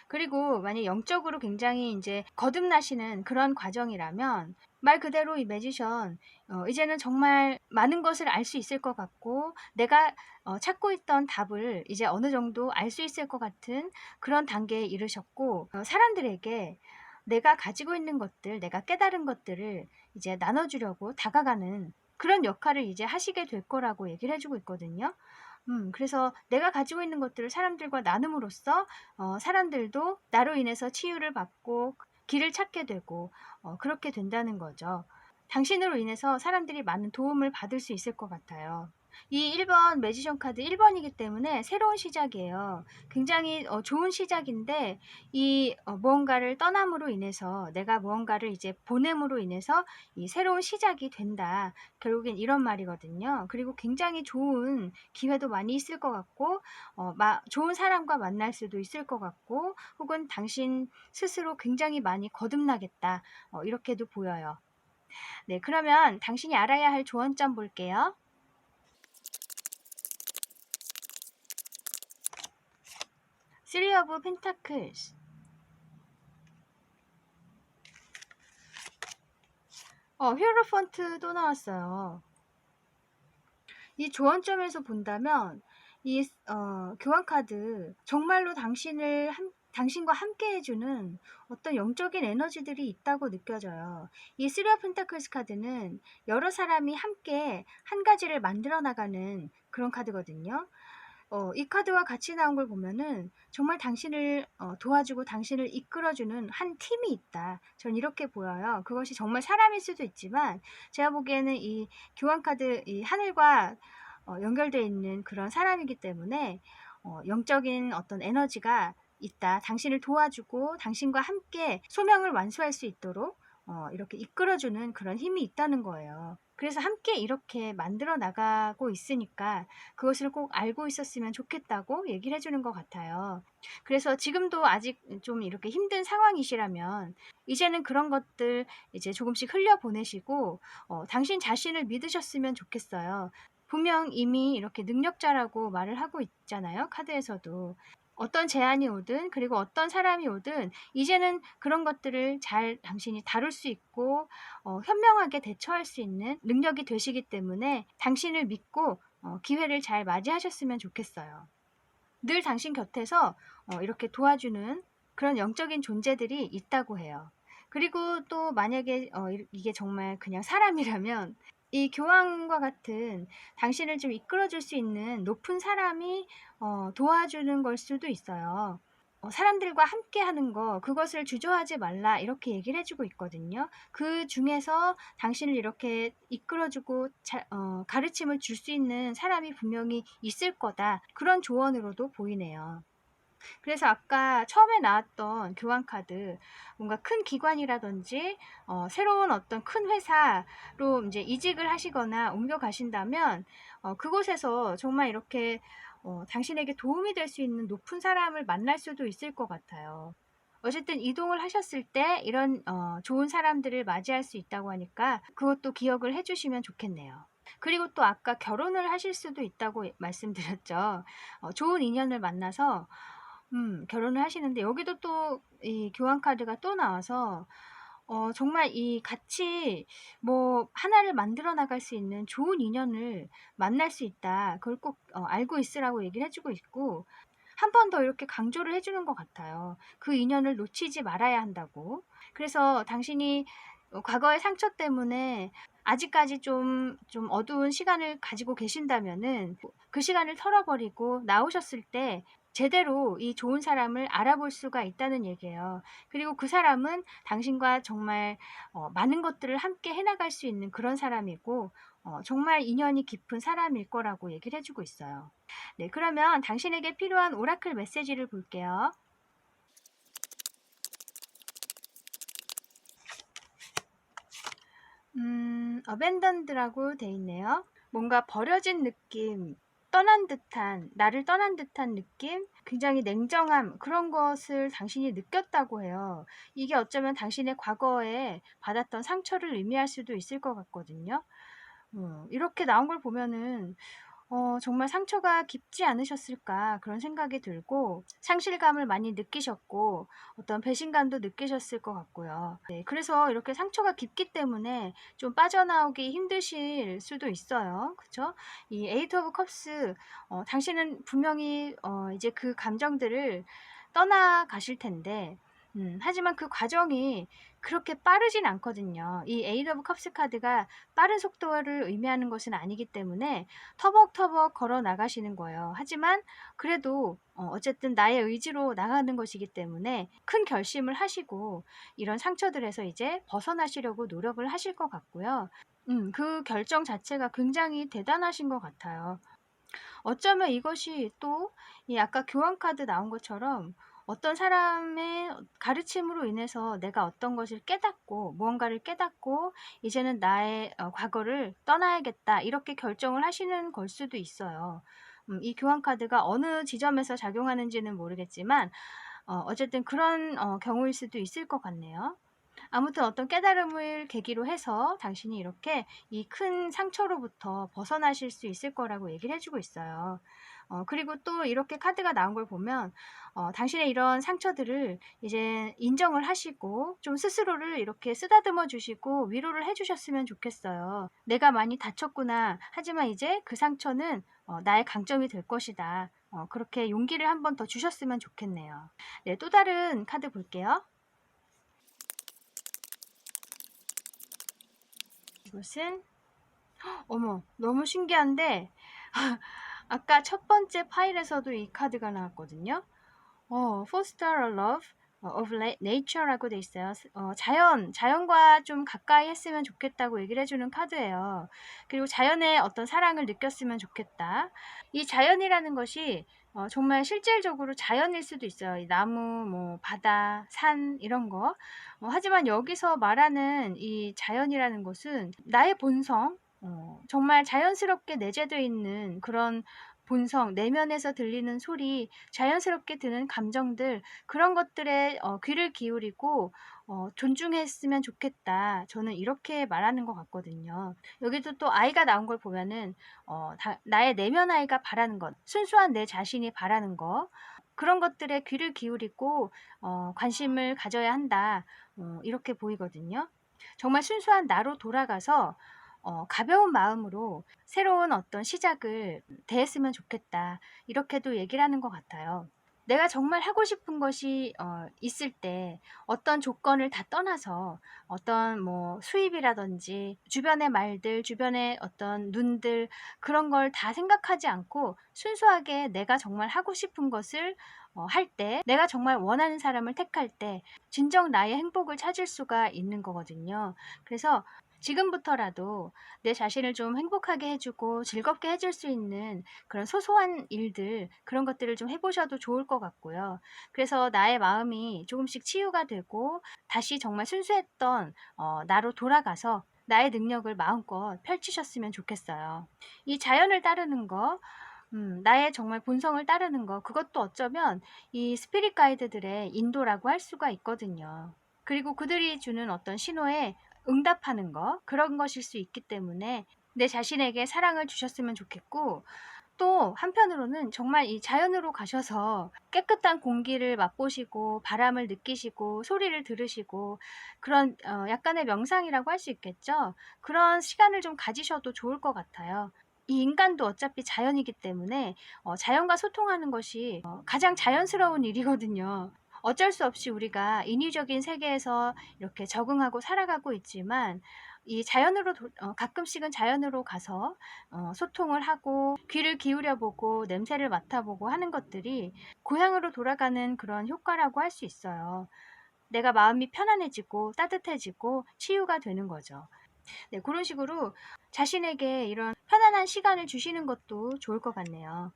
그리고 만약 영적으로 굉장히 이제 거듭나시는 그런 과정이라면 말 그대로 이 매지션 이제는 정말 많은 것을 알 수 있을 것 같고 내가 찾고 있던 답을 이제 어느 정도 알 수 있을 것 같은 그런 단계에 이르셨고 사람들에게 내가 가지고 있는 것들, 내가 깨달은 것들을 이제 나눠주려고 다가가는 그런 역할을 이제 하시게 될 거라고 얘기를 해주고 있거든요. 그래서 내가 가지고 있는 것들을 사람들과 나눔으로써 사람들도 나로 인해서 치유를 받고 길을 찾게 되고 그렇게 된다는 거죠. 당신으로 인해서 사람들이 많은 도움을 받을 수 있을 것 같아요. 이 1번 매지션 카드 1번이기 때문에 새로운 시작이에요. 굉장히 좋은 시작인데 이 무언가를 떠남으로 인해서 내가 무언가를 이제 보냄으로 인해서 이 새로운 시작이 된다. 결국엔 이런 말이거든요. 그리고 굉장히 좋은 기회도 많이 있을 것 같고 좋은 사람과 만날 수도 있을 것 같고 혹은 당신 스스로 굉장히 많이 거듭나겠다. 이렇게도 보여요. 네, 그러면 당신이 알아야 할 조언점 볼게요. Three of Pentacles. 히어로펀트도 나왔어요. 이 조언점에서 본다면 이 교환 카드 정말로 당신과 함께 해주는 어떤 영적인 에너지들이 있다고 느껴져요. 이 쓰리 오브 펜타클스 카드는 여러 사람이 함께 한 가지를 만들어 나가는 그런 카드거든요. 이 카드와 같이 나온 걸 보면은 정말 당신을 도와주고 당신을 이끌어주는 한 팀이 있다. 전 이렇게 보여요. 그것이 정말 사람일 수도 있지만 제가 보기에는 이 교환 카드 이 하늘과 연결되어 있는 그런 사람이기 때문에 영적인 어떤 에너지가 있다. 당신을 도와주고 당신과 함께 소명을 완수할 수 있도록 이렇게 이끌어주는 그런 힘이 있다는 거예요. 그래서 함께 이렇게 만들어 나가고 있으니까 그것을 꼭 알고 있었으면 좋겠다고 얘기를 해주는 것 같아요. 그래서 지금도 아직 좀 이렇게 힘든 상황이시라면 이제는 그런 것들 이제 조금씩 흘려보내시고 당신 자신을 믿으셨으면 좋겠어요. 분명 이미 이렇게 능력자라고 말을 하고 있잖아요. 카드에서도. 어떤 제안이 오든 그리고 어떤 사람이 오든 이제는 그런 것들을 잘 당신이 다룰 수 있고 현명하게 대처할 수 있는 능력이 되시기 때문에 당신을 믿고 기회를 잘 맞이하셨으면 좋겠어요. 늘 당신 곁에서 이렇게 도와주는 그런 영적인 존재들이 있다고 해요. 그리고 또 만약에 이게 정말 그냥 사람이라면 이 교황과 같은 당신을 좀 이끌어줄 수 있는 높은 사람이 도와주는 걸 수도 있어요. 사람들과 함께 하는 거, 그것을 주저하지 말라, 이렇게 얘기를 해주고 있거든요. 그 중에서 당신을 이렇게 이끌어주고 가르침을 줄 수 있는 사람이 분명히 있을 거다. 그런 조언으로도 보이네요. 그래서 아까 처음에 나왔던 교환카드, 뭔가 큰 기관이라든지 새로운 어떤 큰 회사로 이제 이직을 하시거나 옮겨가신다면 그곳에서 정말 이렇게 당신에게 도움이 될 수 있는 높은 사람을 만날 수도 있을 것 같아요. 어쨌든 이동을 하셨을 때 이런 좋은 사람들을 맞이할 수 있다고 하니까 그것도 기억을 해주시면 좋겠네요. 그리고 또 아까 결혼을 하실 수도 있다고 말씀드렸죠. 좋은 인연을 만나서 결혼을 하시는데 여기도 또 이 교환 카드가 또 나와서 정말 이 같이 뭐 하나를 만들어 나갈 수 있는 좋은 인연을 만날 수 있다. 그걸 꼭 알고 있으라고 얘기를 해주고 있고 한 번 더 이렇게 강조를 해주는 것 같아요. 그 인연을 놓치지 말아야 한다고. 그래서 당신이 과거의 상처 때문에 아직까지 좀 어두운 시간을 가지고 계신다면은 그 시간을 털어버리고 나오셨을 때 제대로 이 좋은 사람을 알아볼 수가 있다는 얘기예요. 그리고 그 사람은 당신과 정말 많은 것들을 함께 해나갈 수 있는 그런 사람이고 정말 인연이 깊은 사람일 거라고 얘기를 해주고 있어요. 네, 그러면 당신에게 필요한 오라클 메시지를 볼게요. 어벤던드라고 돼 있네요. 뭔가 버려진 느낌, 떠난 듯한, 나를 떠난 듯한 느낌, 굉장히 냉정함, 그런 것을 당신이 느꼈다고 해요. 이게 어쩌면 당신의 과거에 받았던 상처를 의미할 수도 있을 것 같거든요. 이렇게 나온 걸 보면은 정말 상처가 깊지 않으셨을까 그런 생각이 들고 상실감을 많이 느끼셨고 어떤 배신감도 느끼셨을 것 같고요. 네, 그래서 이렇게 상처가 깊기 때문에 좀 빠져나오기 힘드실 수도 있어요. 그쵸? 이 에이트 오브 컵스 당신은 분명히 이제 그 감정들을 떠나가실 텐데 하지만 그 과정이 그렇게 빠르진 않거든요. 이 에이트 오브 컵스 카드가 빠른 속도를 의미하는 것은 아니기 때문에 터벅터벅 걸어 나가시는 거예요. 하지만 그래도 어쨌든 나의 의지로 나가는 것이기 때문에 큰 결심을 하시고 이런 상처들에서 이제 벗어나시려고 노력을 하실 것 같고요. 그 결정 자체가 굉장히 대단하신 것 같아요. 어쩌면 이것이 또 이 아까 교환 카드 나온 것처럼 어떤 사람의 가르침으로 인해서 내가 어떤 것을 깨닫고 무언가를 깨닫고 이제는 나의 과거를 떠나야겠다 이렇게 결정을 하시는 걸 수도 있어요. 이 교환 카드가 어느 지점에서 작용하는지는 모르겠지만 어쨌든 그런 경우일 수도 있을 것 같네요. 아무튼 어떤 깨달음을 계기로 해서 당신이 이렇게 이 큰 상처로부터 벗어나실 수 있을 거라고 얘기를 해주고 있어요. 그리고 또 이렇게 카드가 나온 걸 보면 당신의 이런 상처들을 이제 인정을 하시고 좀 스스로를 이렇게 쓰다듬어 주시고 위로를 해주셨으면 좋겠어요. 내가 많이 다쳤구나. 하지만 이제 그 상처는 나의 강점이 될 것이다. 그렇게 용기를 한 번 더 주셨으면 좋겠네요. 네, 또 다른 카드 볼게요. 이것은 어머 너무 신기한데 아까 첫 번째 파일에서도 이 카드가 나왔거든요. Foster a love of nature라고 돼 있어요. 자연과 좀 가까이 했으면 좋겠다고 얘기를 해주는 카드예요. 그리고 자연의 어떤 사랑을 느꼈으면 좋겠다. 이 자연이라는 것이 정말 실질적으로 자연일 수도 있어요. 이 나무, 뭐 바다, 산 이런 거. 하지만 여기서 말하는 이 자연이라는 것은 나의 본성, 정말 자연스럽게 내재되어 있는 그런 본성, 내면에서 들리는 소리, 자연스럽게 드는 감정들, 그런 것들에 귀를 기울이고 존중했으면 좋겠다. 저는 이렇게 말하는 것 같거든요. 여기도 또 아이가 나온 걸 보면은 나의 내면 아이가 바라는 것, 순수한 내 자신이 바라는 것, 그런 것들에 귀를 기울이고 관심을 가져야 한다. 이렇게 보이거든요. 정말 순수한 나로 돌아가서 가벼운 마음으로 새로운 어떤 시작을 대했으면 좋겠다. 이렇게도 얘기를 하는 것 같아요. 내가 정말 하고 싶은 것이 있을 때 어떤 조건을 다 떠나서 어떤 뭐 수입이라든지 주변의 말들, 주변의 어떤 눈들 그런 걸 다 생각하지 않고 순수하게 내가 정말 하고 싶은 것을 할 때, 내가 정말 원하는 사람을 택할 때 진정 나의 행복을 찾을 수가 있는 거거든요. 그래서 지금부터라도 내 자신을 좀 행복하게 해주고 즐겁게 해줄 수 있는 그런 소소한 일들, 그런 것들을 좀 해보셔도 좋을 것 같고요. 그래서 나의 마음이 조금씩 치유가 되고 다시 정말 순수했던 나로 돌아가서 나의 능력을 마음껏 펼치셨으면 좋겠어요. 이 자연을 따르는 거, 나의 정말 본성을 따르는 거, 그것도 어쩌면 이 스피릿 가이드들의 인도라고 할 수가 있거든요. 그리고 그들이 주는 어떤 신호에 응답하는 거, 그런 것일 수 있기 때문에 내 자신에게 사랑을 주셨으면 좋겠고, 또 한편으로는 정말 이 자연으로 가셔서 깨끗한 공기를 맛보시고 바람을 느끼시고 소리를 들으시고 그런 약간의 명상이라고 할 수 있겠죠. 그런 시간을 좀 가지셔도 좋을 것 같아요. 이 인간도 어차피 자연이기 때문에 자연과 소통하는 것이 가장 자연스러운 일이거든요. 어쩔 수 없이 우리가 인위적인 세계에서 이렇게 적응하고 살아가고 있지만 이 자연으로 가끔씩은 자연으로 가서 소통을 하고 귀를 기울여 보고 냄새를 맡아보고 하는 것들이 고향으로 돌아가는 그런 효과라고 할 수 있어요. 내가 마음이 편안해지고 따뜻해지고 치유가 되는 거죠. 네, 그런 식으로 자신에게 이런 편안한 시간을 주시는 것도 좋을 것 같네요.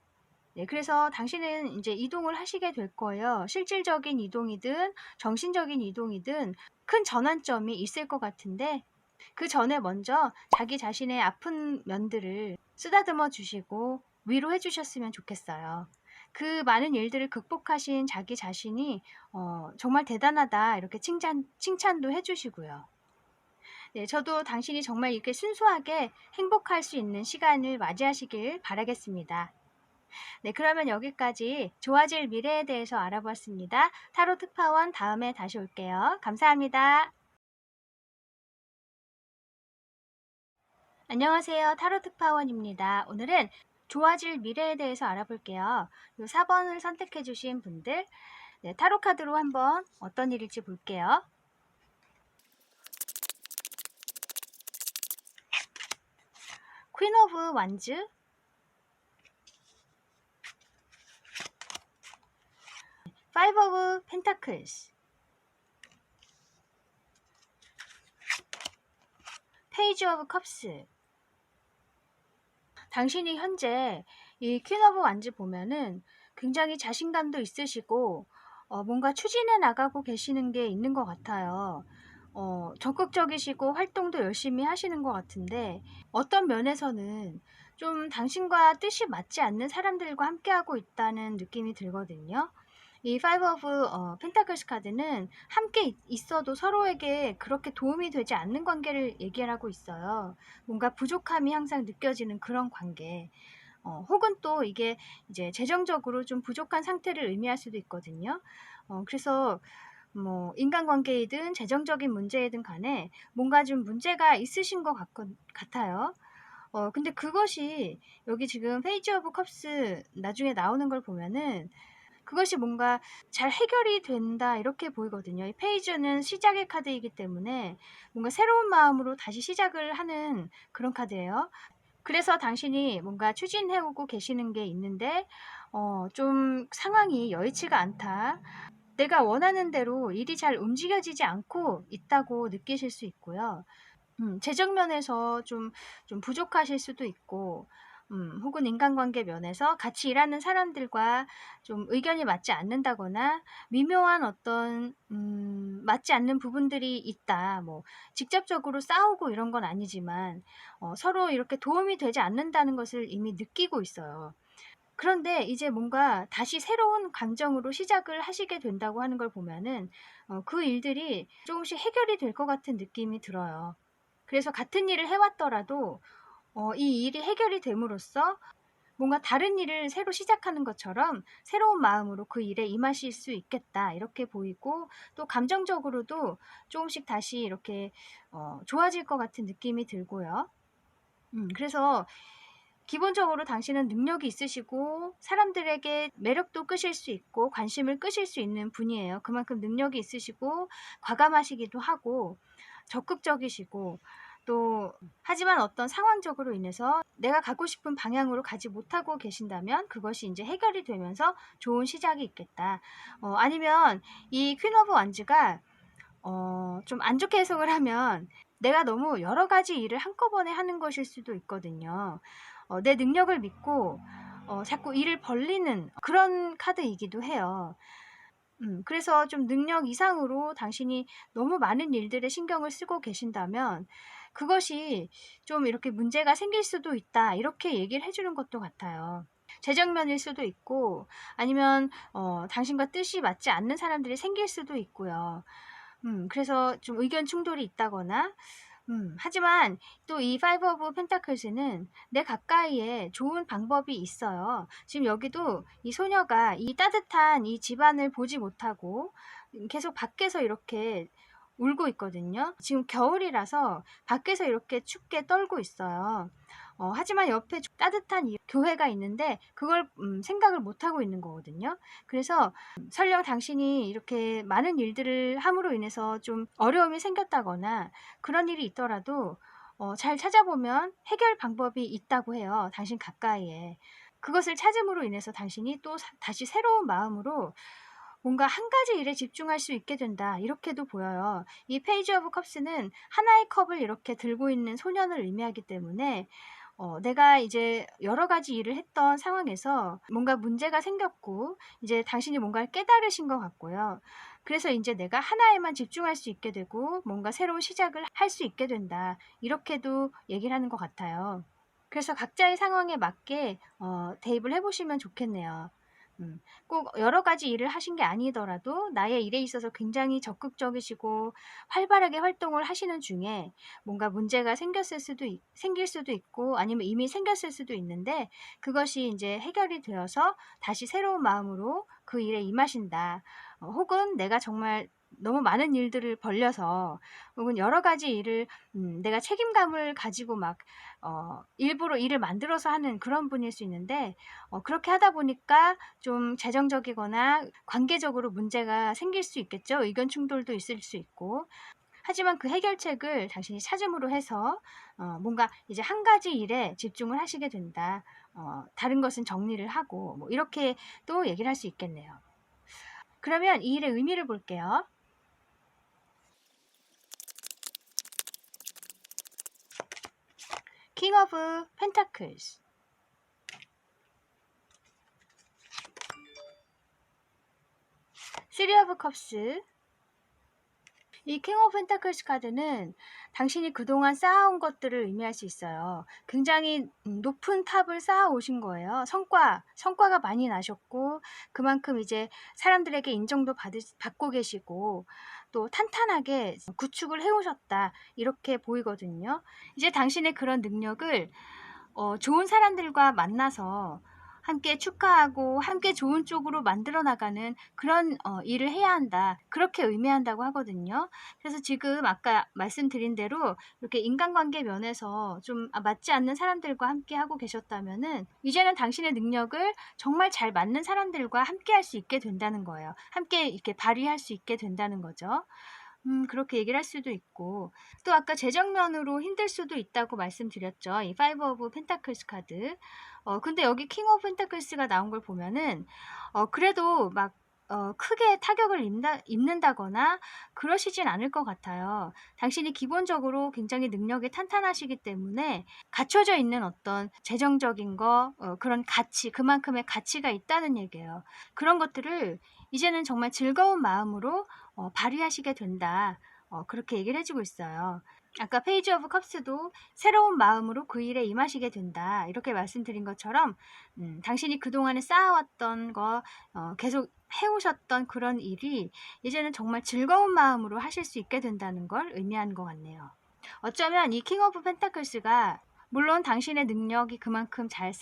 네, 그래서 당신은 이제 이동을 하시게 될 거예요. 실질적인 이동이든 정신적인 이동이든 큰 전환점이 있을 것 같은데 그 전에 먼저 자기 자신의 아픈 면들을 쓰다듬어 주시고 위로해 주셨으면 좋겠어요. 그 많은 일들을 극복하신 자기 자신이 정말 대단하다 이렇게 칭찬도 해주시고요. 네, 저도 당신이 정말 이렇게 순수하게 행복할 수 있는 시간을 맞이하시길 바라겠습니다. 네, 그러면 여기까지 좋아질 미래에 대해서 알아보았습니다. 타로 특파원 다음에 다시 올게요. 감사합니다. 안녕하세요. 타로 특파원입니다. 오늘은 좋아질 미래에 대해서 알아볼게요. 이 4번을 선택해 주신 분들, 네, 타로 카드로 한번 어떤 일일지 볼게요. 퀸 오브 완즈, 파이브 오브 펜타클스, 페이지 오브 컵스. 당신이 현재 이 퀸 오브 완즈 보면은 굉장히 자신감도 있으시고 뭔가 추진해 나가고 계시는 게 있는 것 같아요. 적극적이시고 활동도 열심히 하시는 것 같은데 어떤 면에서는 좀 당신과 뜻이 맞지 않는 사람들과 함께하고 있다는 느낌이 들거든요. 이 파이브 오브 펜타클스 카드는 함께 있어도 서로에게 그렇게 도움이 되지 않는 관계를 얘기하고 있어요. 뭔가 부족함이 항상 느껴지는 그런 관계. 혹은 또 이게 이제 재정적으로 좀 부족한 상태를 의미할 수도 있거든요. 그래서 뭐 인간관계이든 재정적인 문제이든 간에 뭔가 좀 문제가 있으신 것 같아요. 근데 그것이 여기 지금 페이지 오브 컵스 나중에 나오는 걸 보면은 그것이 뭔가 잘 해결이 된다 이렇게 보이거든요. 이 페이지는 시작의 카드이기 때문에 뭔가 새로운 마음으로 다시 시작을 하는 그런 카드예요. 그래서 당신이 뭔가 추진해오고 계시는 게 있는데 좀 상황이 여의치가 않다. 내가 원하는 대로 일이 잘 움직여지지 않고 있다고 느끼실 수 있고요. 재정 면에서 좀 부족하실 수도 있고, 혹은 인간관계 면에서 같이 일하는 사람들과 좀 의견이 맞지 않는다거나 미묘한 어떤 맞지 않는 부분들이 있다. 뭐 직접적으로 싸우고 이런 건 아니지만 서로 이렇게 도움이 되지 않는다는 것을 이미 느끼고 있어요. 그런데 이제 뭔가 다시 새로운 감정으로 시작을 하시게 된다고 하는 걸 보면은 그 일들이 조금씩 해결이 될 것 같은 느낌이 들어요. 그래서 같은 일을 해왔더라도 이 일이 해결이 됨으로써 뭔가 다른 일을 새로 시작하는 것처럼 새로운 마음으로 그 일에 임하실 수 있겠다 이렇게 보이고, 또 감정적으로도 조금씩 다시 이렇게 좋아질 것 같은 느낌이 들고요. 그래서 기본적으로 당신은 능력이 있으시고 사람들에게 매력도 끄실 수 있고 관심을 끄실 수 있는 분이에요. 그만큼 능력이 있으시고 과감하시기도 하고 적극적이시고, 또 하지만 어떤 상황적으로 인해서 내가 가고 싶은 방향으로 가지 못하고 계신다면 그것이 이제 해결이 되면서 좋은 시작이 있겠다. 아니면 이 퀸 오브 완즈가 좀 안 좋게 해석을 하면 내가 너무 여러 가지 일을 한꺼번에 하는 것일 수도 있거든요. 내 능력을 믿고 자꾸 일을 벌리는 그런 카드이기도 해요. 그래서 좀 능력 이상으로 당신이 너무 많은 일들에 신경을 쓰고 계신다면 그것이 좀 이렇게 문제가 생길 수도 있다. 이렇게 얘기를 해주는 것도 같아요. 재정면일 수도 있고, 아니면 당신과 뜻이 맞지 않는 사람들이 생길 수도 있고요. 그래서 좀 의견 충돌이 있다거나, 하지만 또 이 파이브 오브 펜타클스는 내 가까이에 좋은 방법이 있어요. 지금 여기도 이 소녀가 이 따뜻한 이 집안을 보지 못하고 계속 밖에서 이렇게 울고 있거든요. 지금 겨울이라서 밖에서 이렇게 춥게 떨고 있어요. 하지만 옆에 따뜻한 이 교회가 있는데 그걸 생각을 못하고 있는 거거든요. 그래서 설령 당신이 이렇게 많은 일들을 함으로 인해서 좀 어려움이 생겼다거나 그런 일이 있더라도 잘 찾아보면 해결 방법이 있다고 해요. 당신 가까이에. 그것을 찾음으로 인해서 당신이 또 다시 새로운 마음으로 뭔가 한 가지 일에 집중할 수 있게 된다. 이렇게도 보여요. 이 페이지 오브 컵스는 하나의 컵을 이렇게 들고 있는 소년을 의미하기 때문에 내가 이제 여러 가지 일을 했던 상황에서 뭔가 문제가 생겼고 이제 당신이 뭔가를 깨달으신 것 같고요. 그래서 이제 내가 하나에만 집중할 수 있게 되고 뭔가 새로운 시작을 할 수 있게 된다. 이렇게도 얘기를 하는 것 같아요. 그래서 각자의 상황에 맞게 대입을 해보시면 좋겠네요. 꼭 여러 가지 일을 하신 게 아니더라도 나의 일에 있어서 굉장히 적극적이시고 활발하게 활동을 하시는 중에 뭔가 문제가 생길 수도 있고 아니면 이미 생겼을 수도 있는데 그것이 이제 해결이 되어서 다시 새로운 마음으로 그 일에 임하신다. 혹은 내가 정말 너무 많은 일들을 벌려서 혹은 여러 가지 일을 내가 책임감을 가지고 막 일부러 일을 만들어서 하는 그런 분일 수 있는데 그렇게 하다 보니까 좀 재정적이거나 관계적으로 문제가 생길 수 있겠죠. 의견 충돌도 있을 수 있고. 하지만 그 해결책을 당신이 찾음으로 해서 뭔가 이제 한 가지 일에 집중을 하시게 된다. 다른 것은 정리를 하고 뭐 이렇게 또 얘기를 할 수 있겠네요. 그러면 이 일의 의미를 볼게요. 킹 오브 펜타클스, 쓰리 오브 컵스. 이 킹 오브 펜타클스 카드는 당신이 그동안 쌓아온 것들을 의미할 수 있어요. 굉장히 높은 탑을 쌓아 오신 거예요. 성과가 많이 나셨고 그만큼 이제 사람들에게 인정도 받고 계시고 또 탄탄하게 구축을 해오셨다 이렇게 보이거든요. 이제 당신의 그런 능력을 좋은 사람들과 만나서 함께 축하하고 함께 좋은 쪽으로 만들어 나가는 그런 일을 해야 한다. 그렇게 의미한다고 하거든요. 그래서 지금 아까 말씀드린 대로 이렇게 인간관계 면에서 좀 맞지 않는 사람들과 함께 하고 계셨다면은 이제는 당신의 능력을 정말 잘 맞는 사람들과 함께 할 수 있게 된다는 거예요. 함께 이렇게 발휘할 수 있게 된다는 거죠. 그렇게 얘기를 할 수도 있고, 또 아까 재정면으로 힘들 수도 있다고 말씀드렸죠. 이 파이브 오브 펜타클스 카드. 근데 여기 킹 오브 펜타클스가 나온 걸 보면은, 그래도 막, 크게 타격을 입는다거나 그러시진 않을 것 같아요. 당신이 기본적으로 굉장히 능력이 탄탄하시기 때문에 갖춰져 있는 어떤 재정적인 그런 가치, 그만큼의 가치가 있다는 얘기예요. 그런 것들을 이제는 정말 즐거운 마음으로 발휘하시게 된다. 그렇게 얘기를 해주고 있어요. 아까 페이지 오브 컵스도 새로운 마음으로 그 일에 임하시게 된다. 이렇게 말씀드린 것처럼 당신이 그동안에 쌓아왔던 거 계속 해오셨던 그런 일이 이제는 정말 즐거운 마음으로 하실 수 있게 된다는 걸 의미하는 것 같네요. 어쩌면 이 킹 오브 펜타클스가 물론 당신의 능력이 그만큼 잘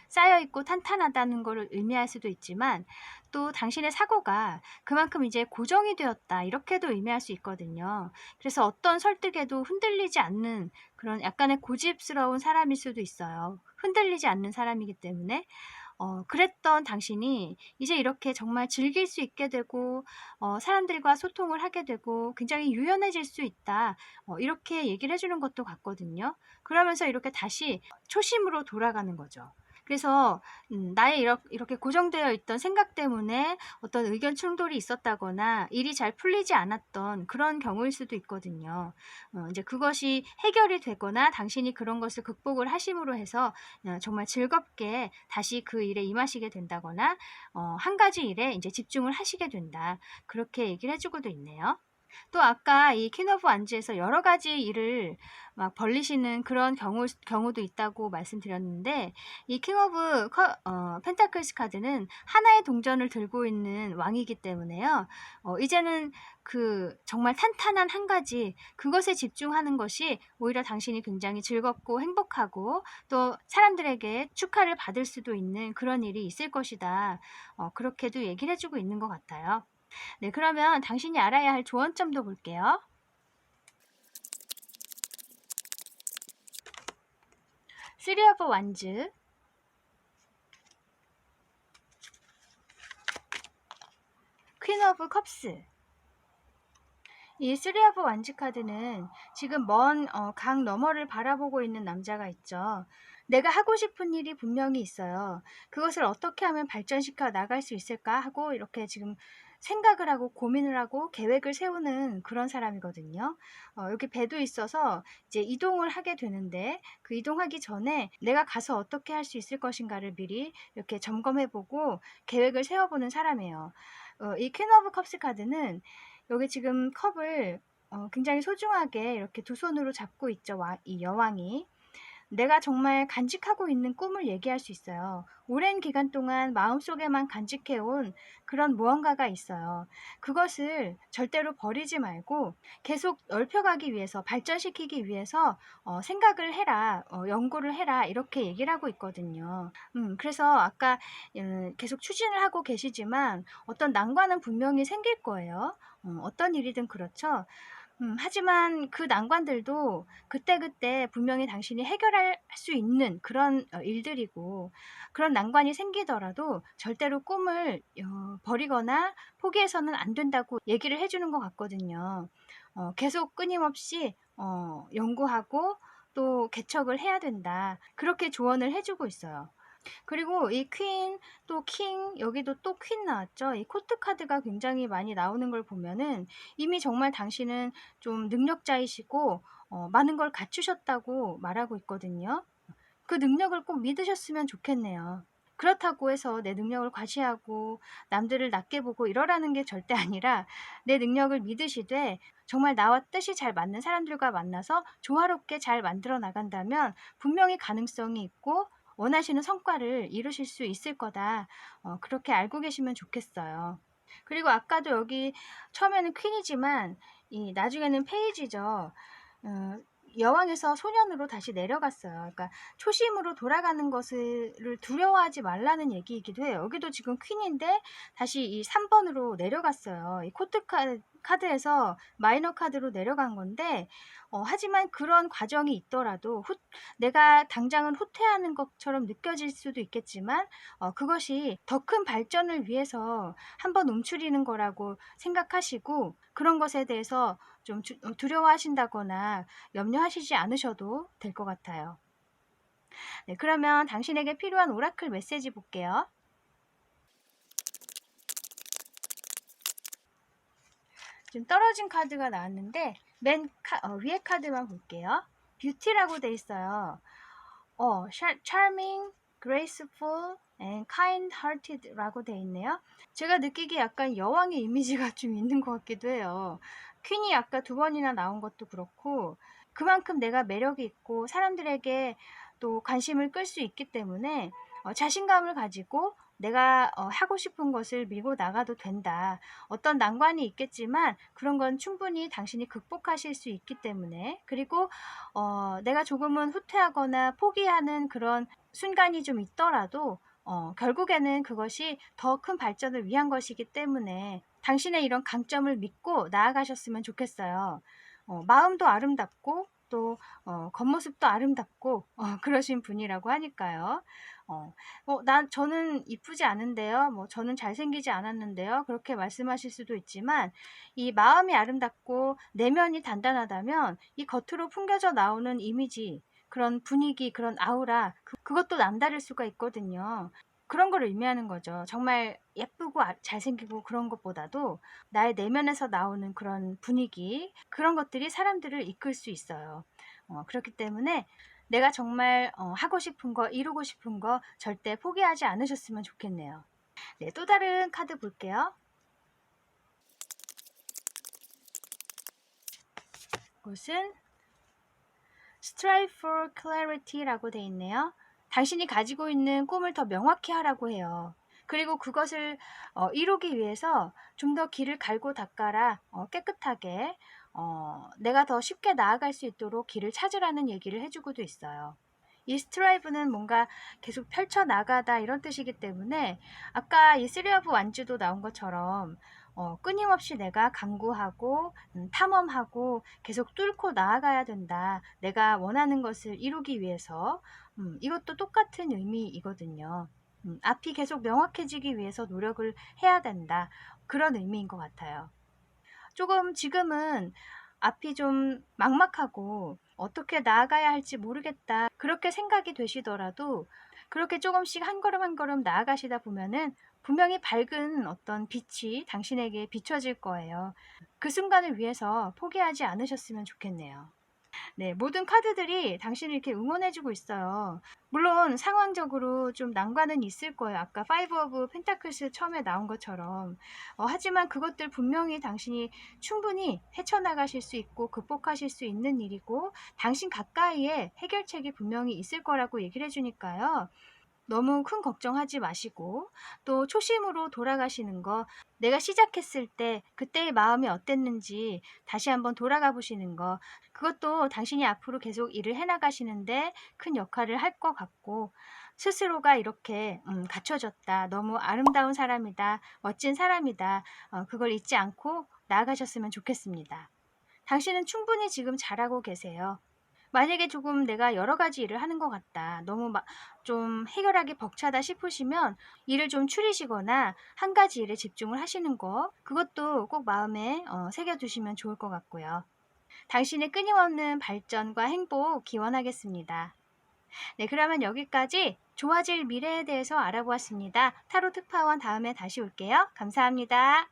쌓여있고 탄탄하다는 것을 의미할 수도 있지만 또 당신의 사고가 그만큼 이제 고정이 되었다 이렇게도 의미할 수 있거든요. 그래서 어떤 설득에도 흔들리지 않는 그런 약간의 고집스러운 사람일 수도 있어요. 흔들리지 않는 사람이기 때문에 그랬던 당신이 이제 이렇게 정말 즐길 수 있게 되고 사람들과 소통을 하게 되고 굉장히 유연해질 수 있다. 이렇게 얘기를 해주는 것도 같거든요. 그러면서 이렇게 다시 초심으로 돌아가는 거죠. 그래서 나의 이렇게 고정되어 있던 생각 때문에 어떤 의견 충돌이 있었다거나 일이 잘 풀리지 않았던 그런 경우일 수도 있거든요. 이제 그것이 해결이 되거나 당신이 그런 것을 극복을 하심으로 해서 정말 즐겁게 다시 그 일에 임하시게 된다거나 한 가지 일에 이제 집중을 하시게 된다. 그렇게 얘기를 해주고도 있네요. 또 아까 이 퀸 오브 완즈에서 여러 가지 일을 막 벌리시는 그런 경우도 있다고 말씀드렸는데 이 킹 오브 펜타클스 카드는 하나의 동전을 들고 있는 왕이기 때문에요. 이제는 그 정말 탄탄한 한 가지 그것에 집중하는 것이 오히려 당신이 굉장히 즐겁고 행복하고 또 사람들에게 축하를 받을 수도 있는 그런 일이 있을 것이다. 그렇게도 얘기를 해주고 있는 것 같아요. 네, 그러면 당신이 알아야 할 조언점도 볼게요. 쓰리 오브 완즈, 퀸 오브 컵스. 이 쓰리 오브 완즈 카드는 지금 먼 강 너머를 바라보고 있는 남자가 있죠. 내가 하고 싶은 일이 분명히 있어요. 그것을 어떻게 하면 발전시켜 나갈 수 있을까 하고 이렇게 지금 생각을 하고 고민을 하고 계획을 세우는 그런 사람이거든요. 여기 배도 있어서 이제 이동을 하게 되는데 그 이동하기 전에 내가 가서 어떻게 할 수 있을 것인가를 미리 이렇게 점검해보고 계획을 세워보는 사람이에요. 이 퀸 오브 컵스 카드는 여기 지금 컵을 굉장히 소중하게 이렇게 두 손으로 잡고 있죠. 이 여왕이. 내가 정말 간직하고 있는 꿈을 얘기할 수 있어요. 오랜 기간 동안 마음속에만 간직해온 그런 무언가가 있어요. 그것을 절대로 버리지 말고 계속 넓혀가기 위해서, 발전시키기 위해서 생각을 해라, 연구를 해라 이렇게 얘기를 하고 있거든요. 그래서 아까 계속 추진을 하고 계시지만 어떤 난관은 분명히 생길 거예요. 어떤 일이든 그렇죠. 하지만 그 난관들도 그때그때 분명히 당신이 해결할 수 있는 그런 일들이고 그런 난관이 생기더라도 절대로 꿈을 버리거나 포기해서는 안 된다고 얘기를 해주는 것 같거든요. 계속 끊임없이 연구하고 또 개척을 해야 된다. 그렇게 조언을 해주고 있어요. 그리고 이 퀸, 또 킹, 여기도 또 퀸 나왔죠. 이 코트 카드가 굉장히 많이 나오는 걸 보면은 이미 정말 당신은 좀 능력자이시고 많은 걸 갖추셨다고 말하고 있거든요. 그 능력을 꼭 믿으셨으면 좋겠네요. 그렇다고 해서 내 능력을 과시하고 남들을 낮게 보고 이러라는 게 절대 아니라 내 능력을 믿으시되 정말 나와 뜻이 잘 맞는 사람들과 만나서 조화롭게 잘 만들어 나간다면 분명히 가능성이 있고 원하시는 성과를 이루실 수 있을 거다. 그렇게 알고 계시면 좋겠어요. 그리고 아까도 여기 처음에는 퀸이지만 이 나중에는 페이지죠. 여왕에서 소년으로 다시 내려갔어요. 그러니까 초심으로 돌아가는 것을 두려워하지 말라는 얘기이기도 해요. 여기도 지금 퀸인데 다시 이 3번으로 내려갔어요. 이 코트 카드에서 마이너 카드로 내려간 건데 하지만 그런 과정이 있더라도 내가 당장은 후퇴하는 것처럼 느껴질 수도 있겠지만 그것이 더 큰 발전을 위해서 한번 움츠리는 거라고 생각하시고 그런 것에 대해서 좀 두려워하신다거나 염려하시지 않으셔도 될 것 같아요. 네, 그러면 당신에게 필요한 오라클 메시지 볼게요. 좀 떨어진 카드가 나왔는데 위에 카드만 볼게요. 뷰티라고 돼 있어요. charming, graceful, and kind-hearted 라고 돼 있네요. 제가 느끼기에 약간 여왕의 이미지가 좀 있는 것 같기도 해요. 퀸이 아까 2번이나 나온 것도 그렇고 그만큼 내가 매력이 있고 사람들에게 또 관심을 끌 수 있기 때문에 자신감을 가지고 내가 하고 싶은 것을 밀고 나가도 된다. 어떤 난관이 있겠지만 그런 건 충분히 당신이 극복하실 수 있기 때문에, 그리고 내가 조금은 후퇴하거나 포기하는 그런 순간이 좀 있더라도 결국에는 그것이 더 큰 발전을 위한 것이기 때문에 당신의 이런 강점을 믿고 나아가셨으면 좋겠어요. 마음도 아름답고 또 겉모습도 아름답고 그러신 분이라고 하니까요. 저는 이쁘지 않은데요. 저는 잘생기지 않았는데요. 그렇게 말씀하실 수도 있지만 이 마음이 아름답고 내면이 단단하다면 이 겉으로 풍겨져 나오는 이미지, 그런 분위기, 그런 아우라, 그것도 남다를 수가 있거든요. 그런 걸 의미하는 거죠. 정말 예쁘고 잘생기고 그런 것보다도 나의 내면에서 나오는 그런 분위기, 그런 것들이 사람들을 이끌 수 있어요. 그렇기 때문에 내가 정말 하고 싶은 거, 이루고 싶은 거 절대 포기하지 않으셨으면 좋겠네요. 네, 또 다른 카드 볼게요. 이것은 Strive for Clarity라고 되어 있네요. 당신이 가지고 있는 꿈을 더 명확히 하라고 해요. 그리고 그것을 이루기 위해서 좀 더 길을 갈고 닦아라, 깨끗하게 내가 더 쉽게 나아갈 수 있도록 길을 찾으라는 얘기를 해주고도 있어요. 이 스트라이브는 뭔가 계속 펼쳐나가다 이런 뜻이기 때문에 아까 이 쓰리 오브 완즈도 나온 것처럼 끊임없이 내가 강구하고 탐험하고 계속 뚫고 나아가야 된다. 내가 원하는 것을 이루기 위해서. 이것도 똑같은 의미이거든요. 앞이 계속 명확해지기 위해서 노력을 해야 된다. 그런 의미인 것 같아요. 조금 지금은 앞이 좀 막막하고 어떻게 나아가야 할지 모르겠다, 그렇게 생각이 되시더라도 그렇게 조금씩 한 걸음 한 걸음 나아가시다 보면은 분명히 밝은 어떤 빛이 당신에게 비춰질 거예요. 그 순간을 위해서 포기하지 않으셨으면 좋겠네요. 네, 모든 카드들이 당신을 이렇게 응원해주고 있어요. 물론 상황적으로 좀 난관은 있을 거예요. 아까 파이브 오브 펜타클스 처음에 나온 것처럼. 하지만 그것들 분명히 당신이 충분히 헤쳐나가실 수 있고 극복하실 수 있는 일이고 당신 가까이에 해결책이 분명히 있을 거라고 얘기를 해주니까요. 너무 큰 걱정하지 마시고 또 초심으로 돌아가시는 거, 내가 시작했을 때 그때의 마음이 어땠는지 다시 한번 돌아가 보시는 거, 그것도 당신이 앞으로 계속 일을 해나가시는데 큰 역할을 할 것 같고, 스스로가 이렇게 갖춰졌다, 너무 아름다운 사람이다, 멋진 사람이다, 그걸 잊지 않고 나아가셨으면 좋겠습니다. 당신은 충분히 지금 잘하고 계세요. 만약에 조금 내가 여러 가지 일을 하는 것 같다, 너무 좀 해결하기 벅차다 싶으시면 일을 좀 줄이시거나 한 가지 일에 집중을 하시는 거, 그것도 꼭 마음에 새겨두시면 좋을 것 같고요. 당신의 끊임없는 발전과 행복 기원하겠습니다. 네, 그러면 여기까지 좋아질 미래에 대해서 알아보았습니다. 타로 특파원 다음에 다시 올게요. 감사합니다.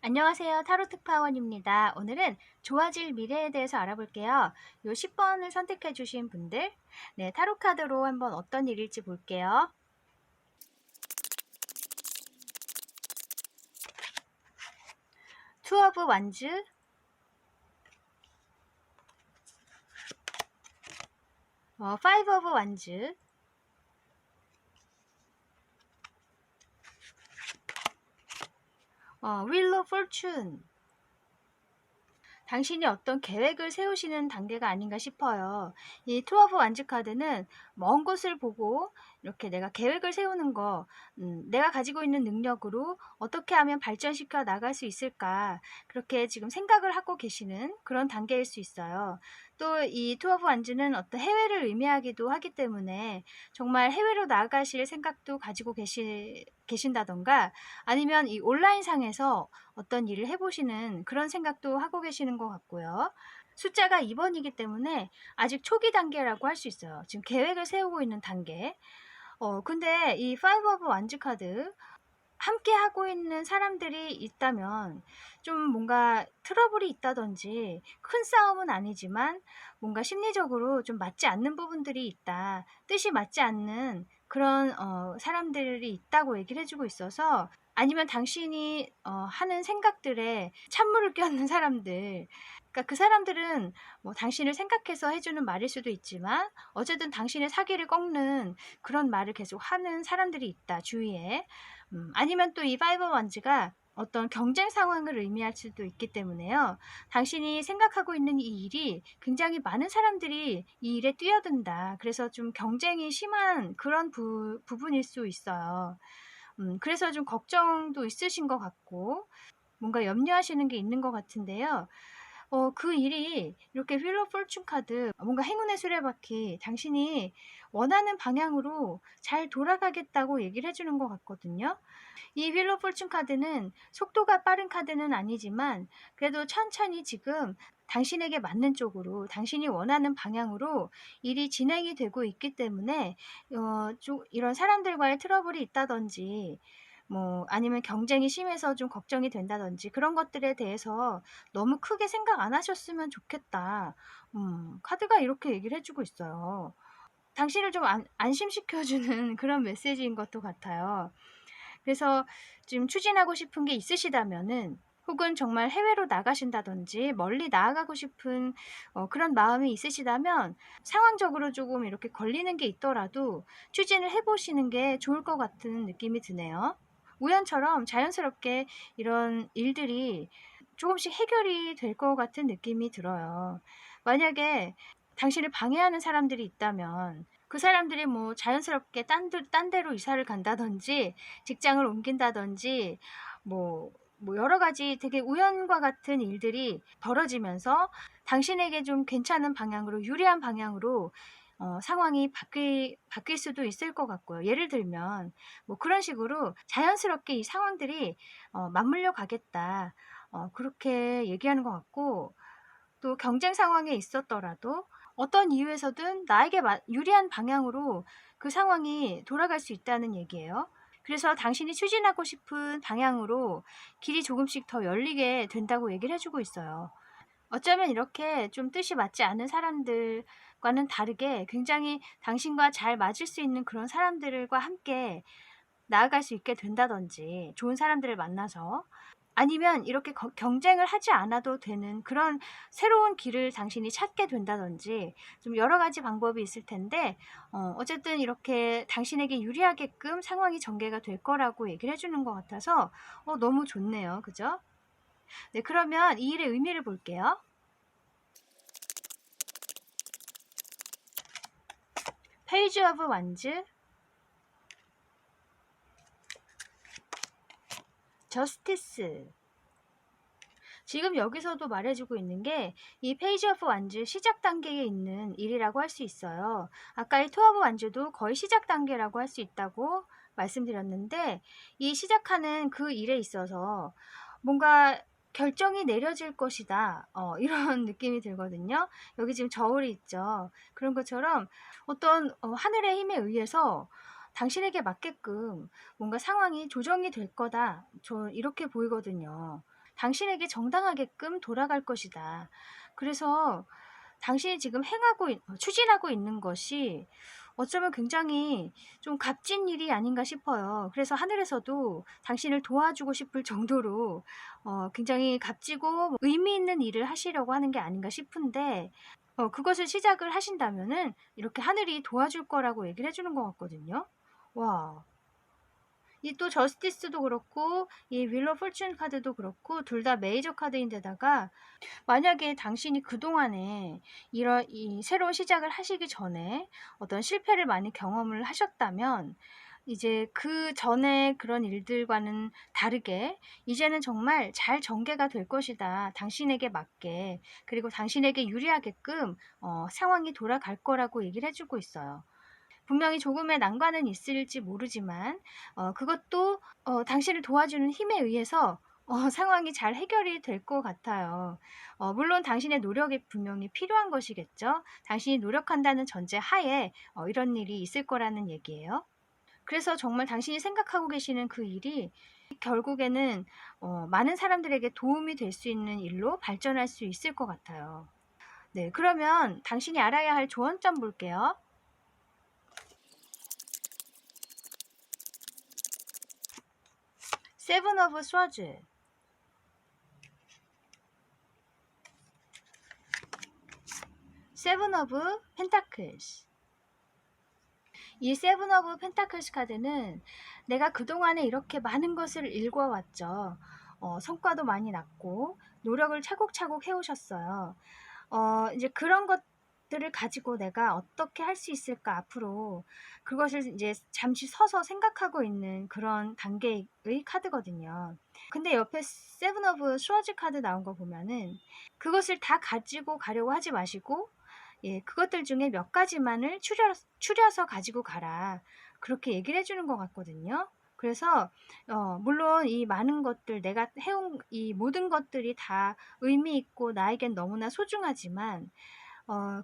안녕하세요. 타로 특파원입니다. 오늘은 좋아질 미래에 대해서 알아볼게요. 요 10번을 선택해 주신 분들, 네, 타로 카드로 한번 어떤 일일지 볼게요. 투 오브 완즈, 파이브 오브 완즈, 윌 오브 포춘. 당신이 어떤 계획을 세우시는 단계가 아닌가 싶어요. 이 투 오브 완즈 카드는 먼 곳을 보고 이렇게 내가 계획을 세우는 거, 내가 가지고 있는 능력으로 어떻게 하면 발전시켜 나갈 수 있을까, 그렇게 지금 생각을 하고 계시는 그런 단계일 수 있어요. 또 이 투 오브 완즈는 어떤 해외를 의미하기도 하기 때문에 정말 해외로 나가실 생각도 가지고 계신다던가, 아니면 이 온라인상에서 어떤 일을 해보시는 그런 생각도 하고 계시는 것 같고요. 숫자가 2번이기 때문에 아직 초기 단계라고 할 수 있어요. 지금 계획을 세우고 있는 단계. 근데 이 파이브 오브 완즈 카드, 함께 하고 있는 사람들이 있다면 좀 뭔가 트러블이 있다든지 큰 싸움은 아니지만 뭔가 심리적으로 좀 맞지 않는 부분들이 있다. 뜻이 맞지 않는 그런 사람들이 있다고 얘기를 해 주고 있어서 아니면 당신이 하는 생각들에 찬물을 끼얹는 사람들, 그러니까 그 사람들은 뭐 당신을 생각해서 해 주는 말일 수도 있지만 어쨌든 당신의 사기를 꺾는 그런 말을 계속 하는 사람들이 있다, 주위에. 아니면 또 이 파이브 원즈가 어떤 경쟁 상황을 의미할 수도 있기 때문에요. 당신이 생각하고 있는 이 일이 굉장히 많은 사람들이 이 일에 뛰어든다. 그래서 좀 경쟁이 심한 그런 부분일 수 있어요. 그래서 좀 걱정도 있으신 것 같고 뭔가 염려하시는 게 있는 것 같은데요. 그 일이 이렇게 휠 오브 포춘 카드, 뭔가 행운의 수레바퀴, 당신이 원하는 방향으로 잘 돌아가겠다고 얘기를 해주는 것 같거든요. 이 휠 오브 포춘 카드는 속도가 빠른 카드는 아니지만 그래도 천천히 지금 당신에게 맞는 쪽으로, 당신이 원하는 방향으로 일이 진행이 되고 있기 때문에 좀 이런 사람들과의 트러블이 있다든지 뭐 아니면 경쟁이 심해서 좀 걱정이 된다든지 그런 것들에 대해서 너무 크게 생각 안 하셨으면 좋겠다. 카드가 이렇게 얘기를 해주고 있어요. 당신을 좀 안심시켜주는 그런 메시지인 것도 같아요. 그래서 지금 추진하고 싶은 게 있으시다면은 혹은 정말 해외로 나가신다든지 멀리 나아가고 싶은 그런 마음이 있으시다면 상황적으로 조금 이렇게 걸리는 게 있더라도 추진을 해보시는 게 좋을 것 같은 느낌이 드네요. 우연처럼 자연스럽게 이런 일들이 조금씩 해결이 될 것 같은 느낌이 들어요. 만약에 당신을 방해하는 사람들이 있다면 그 사람들이 뭐 자연스럽게 딴 데로 이사를 간다든지 직장을 옮긴다든지 뭐 여러 가지 되게 우연과 같은 일들이 벌어지면서 당신에게 좀 괜찮은 방향으로, 유리한 방향으로 상황이 바뀔 수도 있을 것 같고요. 예를 들면 뭐 그런 식으로 자연스럽게 이 상황들이 맞물려 가겠다. 그렇게 얘기하는 것 같고, 또 경쟁 상황에 있었더라도 어떤 이유에서든 나에게 유리한 방향으로 그 상황이 돌아갈 수 있다는 얘기예요. 그래서 당신이 추진하고 싶은 방향으로 길이 조금씩 더 열리게 된다고 얘기를 해주고 있어요. 어쩌면 이렇게 좀 뜻이 맞지 않은 사람들과는 다르게 굉장히 당신과 잘 맞을 수 있는 그런 사람들과 함께 나아갈 수 있게 된다든지, 좋은 사람들을 만나서, 아니면 이렇게 경쟁을 하지 않아도 되는 그런 새로운 길을 당신이 찾게 된다든지, 좀 여러 가지 방법이 있을 텐데 어쨌든 이렇게 당신에게 유리하게끔 상황이 전개가 될 거라고 얘기를 해주는 것 같아서 너무 좋네요. 그죠? 네, 그러면 이 일의 의미를 볼게요. 페이지 오브 완즈, 저스티스. 지금 여기서도 말해주고 있는 게 이 페이지 오브 완즈 시작 단계에 있는 일이라고 할 수 있어요. 아까 이 투 오브 완즈도 거의 시작 단계라고 할 수 있다고 말씀드렸는데, 이 시작하는 그 일에 있어서 뭔가 결정이 내려질 것이다. 이런 느낌이 들거든요. 여기 지금 저울이 있죠. 그런 것처럼 어떤 하늘의 힘에 의해서 당신에게 맞게끔 뭔가 상황이 조정이 될 거다. 저 이렇게 보이거든요. 당신에게 정당하게끔 돌아갈 것이다. 그래서 당신이 지금 추진하고 있는 것이 어쩌면 굉장히 좀 값진 일이 아닌가 싶어요. 그래서 하늘에서도 당신을 도와주고 싶을 정도로 굉장히 값지고 의미 있는 일을 하시려고 하는 게 아닌가 싶은데, 그것을 시작을 하신다면은 이렇게 하늘이 도와줄 거라고 얘기를 해주는 것 같거든요. 와. 이 또 저스티스도 그렇고 이 윌러 폴춘 카드도 그렇고 둘 다 메이저 카드인데다가, 만약에 당신이 그동안에 이 새로운 시작을 하시기 전에 어떤 실패를 많이 경험을 하셨다면 이제 그 전에 그런 일들과는 다르게 이제는 정말 잘 전개가 될 것이다. 당신에게 맞게, 그리고 당신에게 유리하게끔 상황이 돌아갈 거라고 얘기를 해주고 있어요. 분명히 조금의 난관은 있을지 모르지만 그것도 당신을 도와주는 힘에 의해서 상황이 잘 해결이 될 것 같아요. 물론 당신의 노력이 분명히 필요한 것이겠죠. 당신이 노력한다는 전제 하에 이런 일이 있을 거라는 얘기예요. 그래서 정말 당신이 생각하고 계시는 그 일이 결국에는 많은 사람들에게 도움이 될 수 있는 일로 발전할 수 있을 것 같아요. 네, 그러면 당신이 알아야 할 조언점 볼게요. 세븐 오브 스워즈, 세븐 오브 펜타클스. 이 세븐 오브 펜타클스 카드는 내가 그동안에 이렇게 많은 것을 읽어왔죠. 성과도 많이 났고 노력을 차곡차곡 해오셨어요. 이제 그런 것들을 가지고 내가 어떻게 할 수 있을까 앞으로, 그것을 이제 잠시 서서 생각하고 있는 그런 단계의 카드거든요. 근데 옆에 세븐 오브 스워즈 카드 나온 거 보면은 그것을 다 가지고 가려고 하지 마시고, 예, 그것들 중에 몇 가지만을 추려서 가지고 가라, 그렇게 얘기를 해주는 것 같거든요. 그래서 물론 이 많은 것들, 내가 해온 이 모든 것들이 다 의미 있고 나에겐 너무나 소중하지만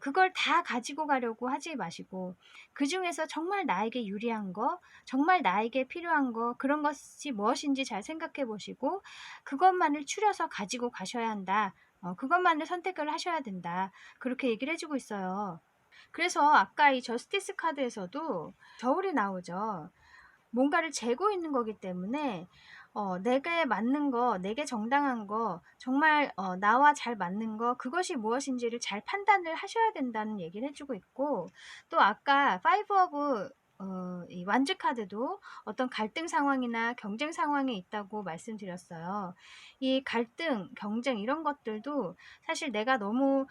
그걸 다 가지고 가려고 하지 마시고, 그 중에서 정말 나에게 유리한 거, 정말 나에게 필요한 거, 그런 것이 무엇인지 잘 생각해 보시고 그것만을 추려서 가지고 가셔야 한다. 그것만을 선택을 하셔야 된다. 그렇게 얘기를 해주고 있어요. 그래서 아까 이 저스티스 카드에서도 저울이 나오죠. 뭔가를 재고 있는 거기 때문에 내게 맞는 거, 내게 정당한 거, 정말 나와 잘 맞는 거, 그것이 무엇인지를 잘 판단을 하셔야 된다는 얘기를 해주고 있고, 또 아까 파이브 오브 이 완즈 카드도 어떤 갈등 상황이나 경쟁 상황에 있다고 말씀드렸어요. 이 갈등, 경쟁 이런 것들도 사실 내가 너무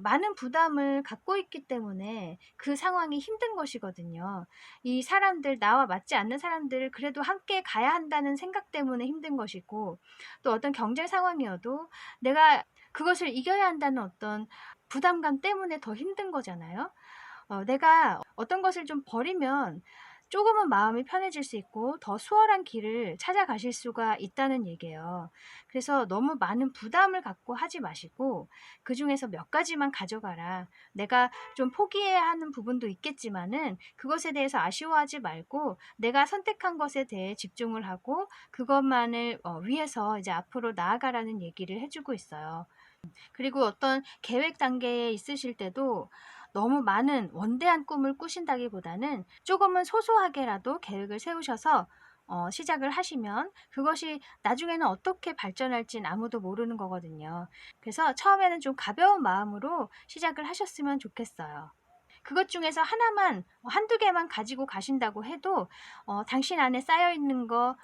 많은 부담을 갖고 있기 때문에 그 상황이 힘든 것이거든요. 이 사람들, 나와 맞지 않는 사람들을 그래도 함께 가야 한다는 생각 때문에 힘든 것이고, 또 어떤 경쟁 상황이어도 내가 그것을 이겨야 한다는 어떤 부담감 때문에 더 힘든 거잖아요. 내가 어떤 것을 좀 버리면 조금은 마음이 편해질 수 있고 더 수월한 길을 찾아가실 수가 있다는 얘기예요. 그래서 너무 많은 부담을 갖고 하지 마시고 그 중에서 몇 가지만 가져가라. 내가 좀 포기해야 하는 부분도 있겠지만은 그것에 대해서 아쉬워하지 말고 내가 선택한 것에 대해 집중을 하고 그것만을 위해서 이제 앞으로 나아가라는 얘기를 해주고 있어요. 그리고 어떤 계획 단계에 있으실 때도 너무 많은 원대한 꿈을 꾸신다기보다는 조금은 소소하게라도 계획을 세우셔서 시작을 하시면 그것이 나중에는 어떻게 발전할진 아무도 모르는 거거든요. 그래서 처음에는 좀 가벼운 마음으로 시작을 하셨으면 좋겠어요. 그것 중에서 하나만, 한두 개만 가지고 가신다고 해도 당신 안에 쌓여있는 거,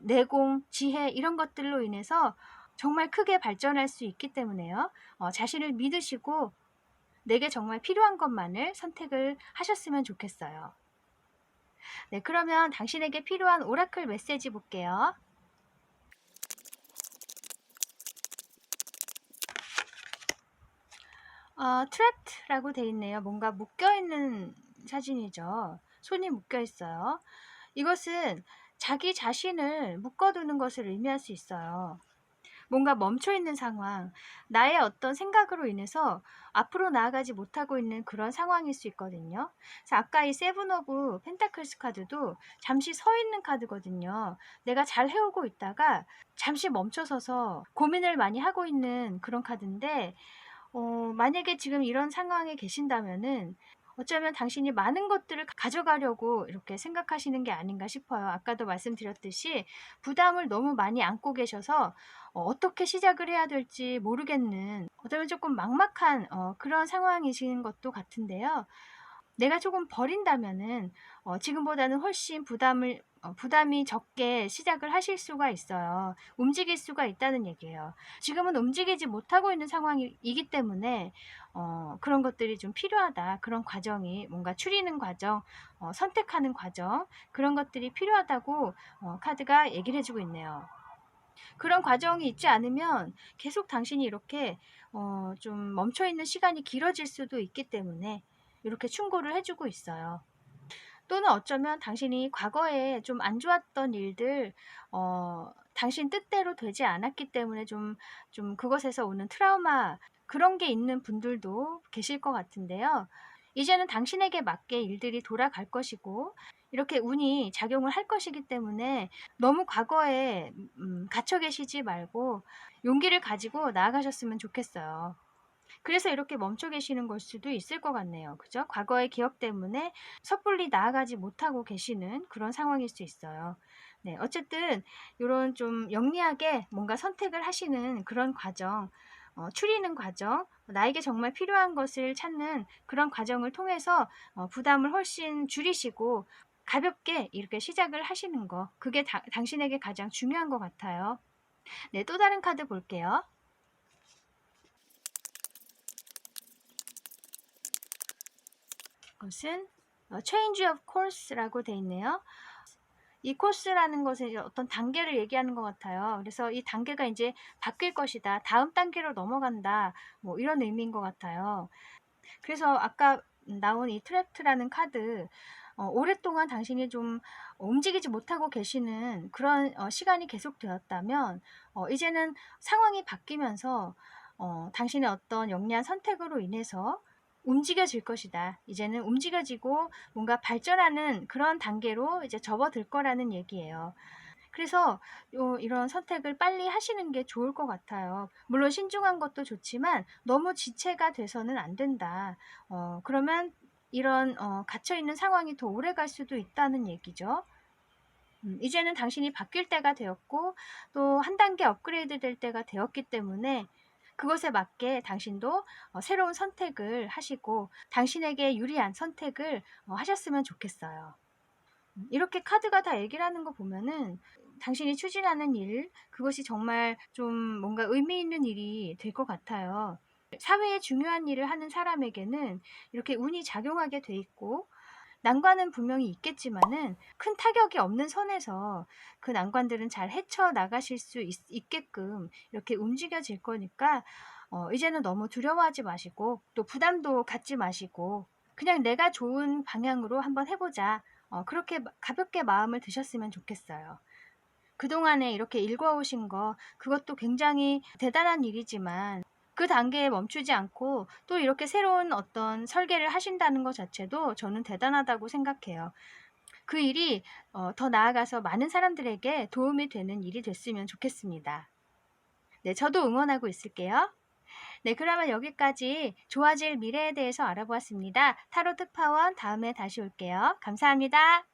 내공, 지혜 이런 것들로 인해서 정말 크게 발전할 수 있기 때문에요. 자신을 믿으시고 내게 정말 필요한 것만을 선택을 하셨으면 좋겠어요. 네, 그러면 당신에게 필요한 오라클 메시지 볼게요. 트랩트라고 돼 있네요. 뭔가 묶여있는 사진이죠. 손이 묶여있어요. 이것은 자기 자신을 묶어두는 것을 의미할 수 있어요. 뭔가 멈춰있는 상황, 나의 어떤 생각으로 인해서 앞으로 나아가지 못하고 있는 그런 상황일 수 있거든요. 그래서 아까 이 세븐 오브 펜타클스 카드도 잠시 서 있는 카드거든요. 내가 잘 해오고 있다가 잠시 멈춰서서 고민을 많이 하고 있는 그런 카드인데, 만약에 지금 이런 상황에 계신다면은 어쩌면 당신이 많은 것들을 가져가려고 이렇게 생각하시는 게 아닌가 싶어요. 아까도 말씀드렸듯이 부담을 너무 많이 안고 계셔서 어떻게 시작을 해야 될지 모르겠는, 어쩌면 조금 막막한 그런 상황이신 것도 같은데요. 내가 조금 버린다면은 지금보다는 훨씬 부담이 적게 시작을 하실 수가 있어요. 움직일 수가 있다는 얘기예요. 지금은 움직이지 못하고 있는 상황이기 때문에 그런 것들이 좀 필요하다. 그런 과정이, 뭔가 추리는 과정, 선택하는 과정, 그런 것들이 필요하다고 카드가 얘기를 해주고 있네요. 그런 과정이 있지 않으면 계속 당신이 이렇게 좀 멈춰있는 시간이 길어질 수도 있기 때문에 이렇게 충고를 해주고 있어요. 또는 어쩌면 당신이 과거에 좀 안 좋았던 일들, 당신 뜻대로 되지 않았기 때문에 좀 그것에서 오는 트라우마, 그런 게 있는 분들도 계실 것 같은데요. 이제는 당신에게 맞게 일들이 돌아갈 것이고 이렇게 운이 작용을 할 것이기 때문에 너무 과거에 갇혀 계시지 말고 용기를 가지고 나아가셨으면 좋겠어요. 그래서 이렇게 멈춰 계시는 걸 수도 있을 것 같네요. 그죠? 과거의 기억 때문에 섣불리 나아가지 못하고 계시는 그런 상황일 수 있어요. 네, 어쨌든 이런 좀 영리하게 뭔가 선택을 하시는 그런 과정, 추리는 과정, 나에게 정말 필요한 것을 찾는 그런 과정을 통해서 부담을 훨씬 줄이시고 가볍게 이렇게 시작을 하시는 거, 그게 당신에게 가장 중요한 것 같아요. 네, 또 다른 카드 볼게요. 것은 Change of Course라고 돼 있네요. 이 코스라는 것은 어떤 단계를 얘기하는 것 같아요. 그래서 이 단계가 이제 바뀔 것이다. 다음 단계로 넘어간다. 뭐 이런 의미인 것 같아요. 그래서 아까 나온 이 트랩트라는 카드, 오랫동안 당신이 좀 움직이지 못하고 계시는 그런 시간이 계속되었다면 이제는 상황이 바뀌면서 당신의 어떤 영리한 선택으로 인해서 움직여질 것이다. 이제는 움직여지고 뭔가 발전하는 그런 단계로 이제 접어들 거라는 얘기예요. 그래서 이런 선택을 빨리 하시는 게 좋을 것 같아요. 물론 신중한 것도 좋지만 너무 지체가 돼서는 안 된다. 그러면 이런 갇혀있는 상황이 더 오래 갈 수도 있다는 얘기죠. 이제는 당신이 바뀔 때가 되었고 또 한 단계 업그레이드 될 때가 되었기 때문에 그것에 맞게 당신도 새로운 선택을 하시고 당신에게 유리한 선택을 하셨으면 좋겠어요. 이렇게 카드가 다 얘기를 하는 거 보면은 당신이 추진하는 일, 그것이 정말 좀 뭔가 의미 있는 일이 될 것 같아요. 사회에 중요한 일을 하는 사람에게는 이렇게 운이 작용하게 돼 있고 난관은 분명히 있겠지만은 큰 타격이 없는 선에서 그 난관들은 잘 헤쳐나가실 수 있게끔 이렇게 움직여질 거니까 이제는 너무 두려워하지 마시고 또 부담도 갖지 마시고 그냥 내가 좋은 방향으로 한번 해보자. 그렇게 가볍게 마음을 드셨으면 좋겠어요. 그동안에 이렇게 읽어오신 거 그것도 굉장히 대단한 일이지만 그 단계에 멈추지 않고 또 이렇게 새로운 어떤 설계를 하신다는 것 자체도 저는 대단하다고 생각해요. 그 일이 더 나아가서 많은 사람들에게 도움이 되는 일이 됐으면 좋겠습니다. 네, 저도 응원하고 있을게요. 네, 그러면 여기까지 좋아질 미래에 대해서 알아보았습니다. 타로 특파원 다음에 다시 올게요. 감사합니다.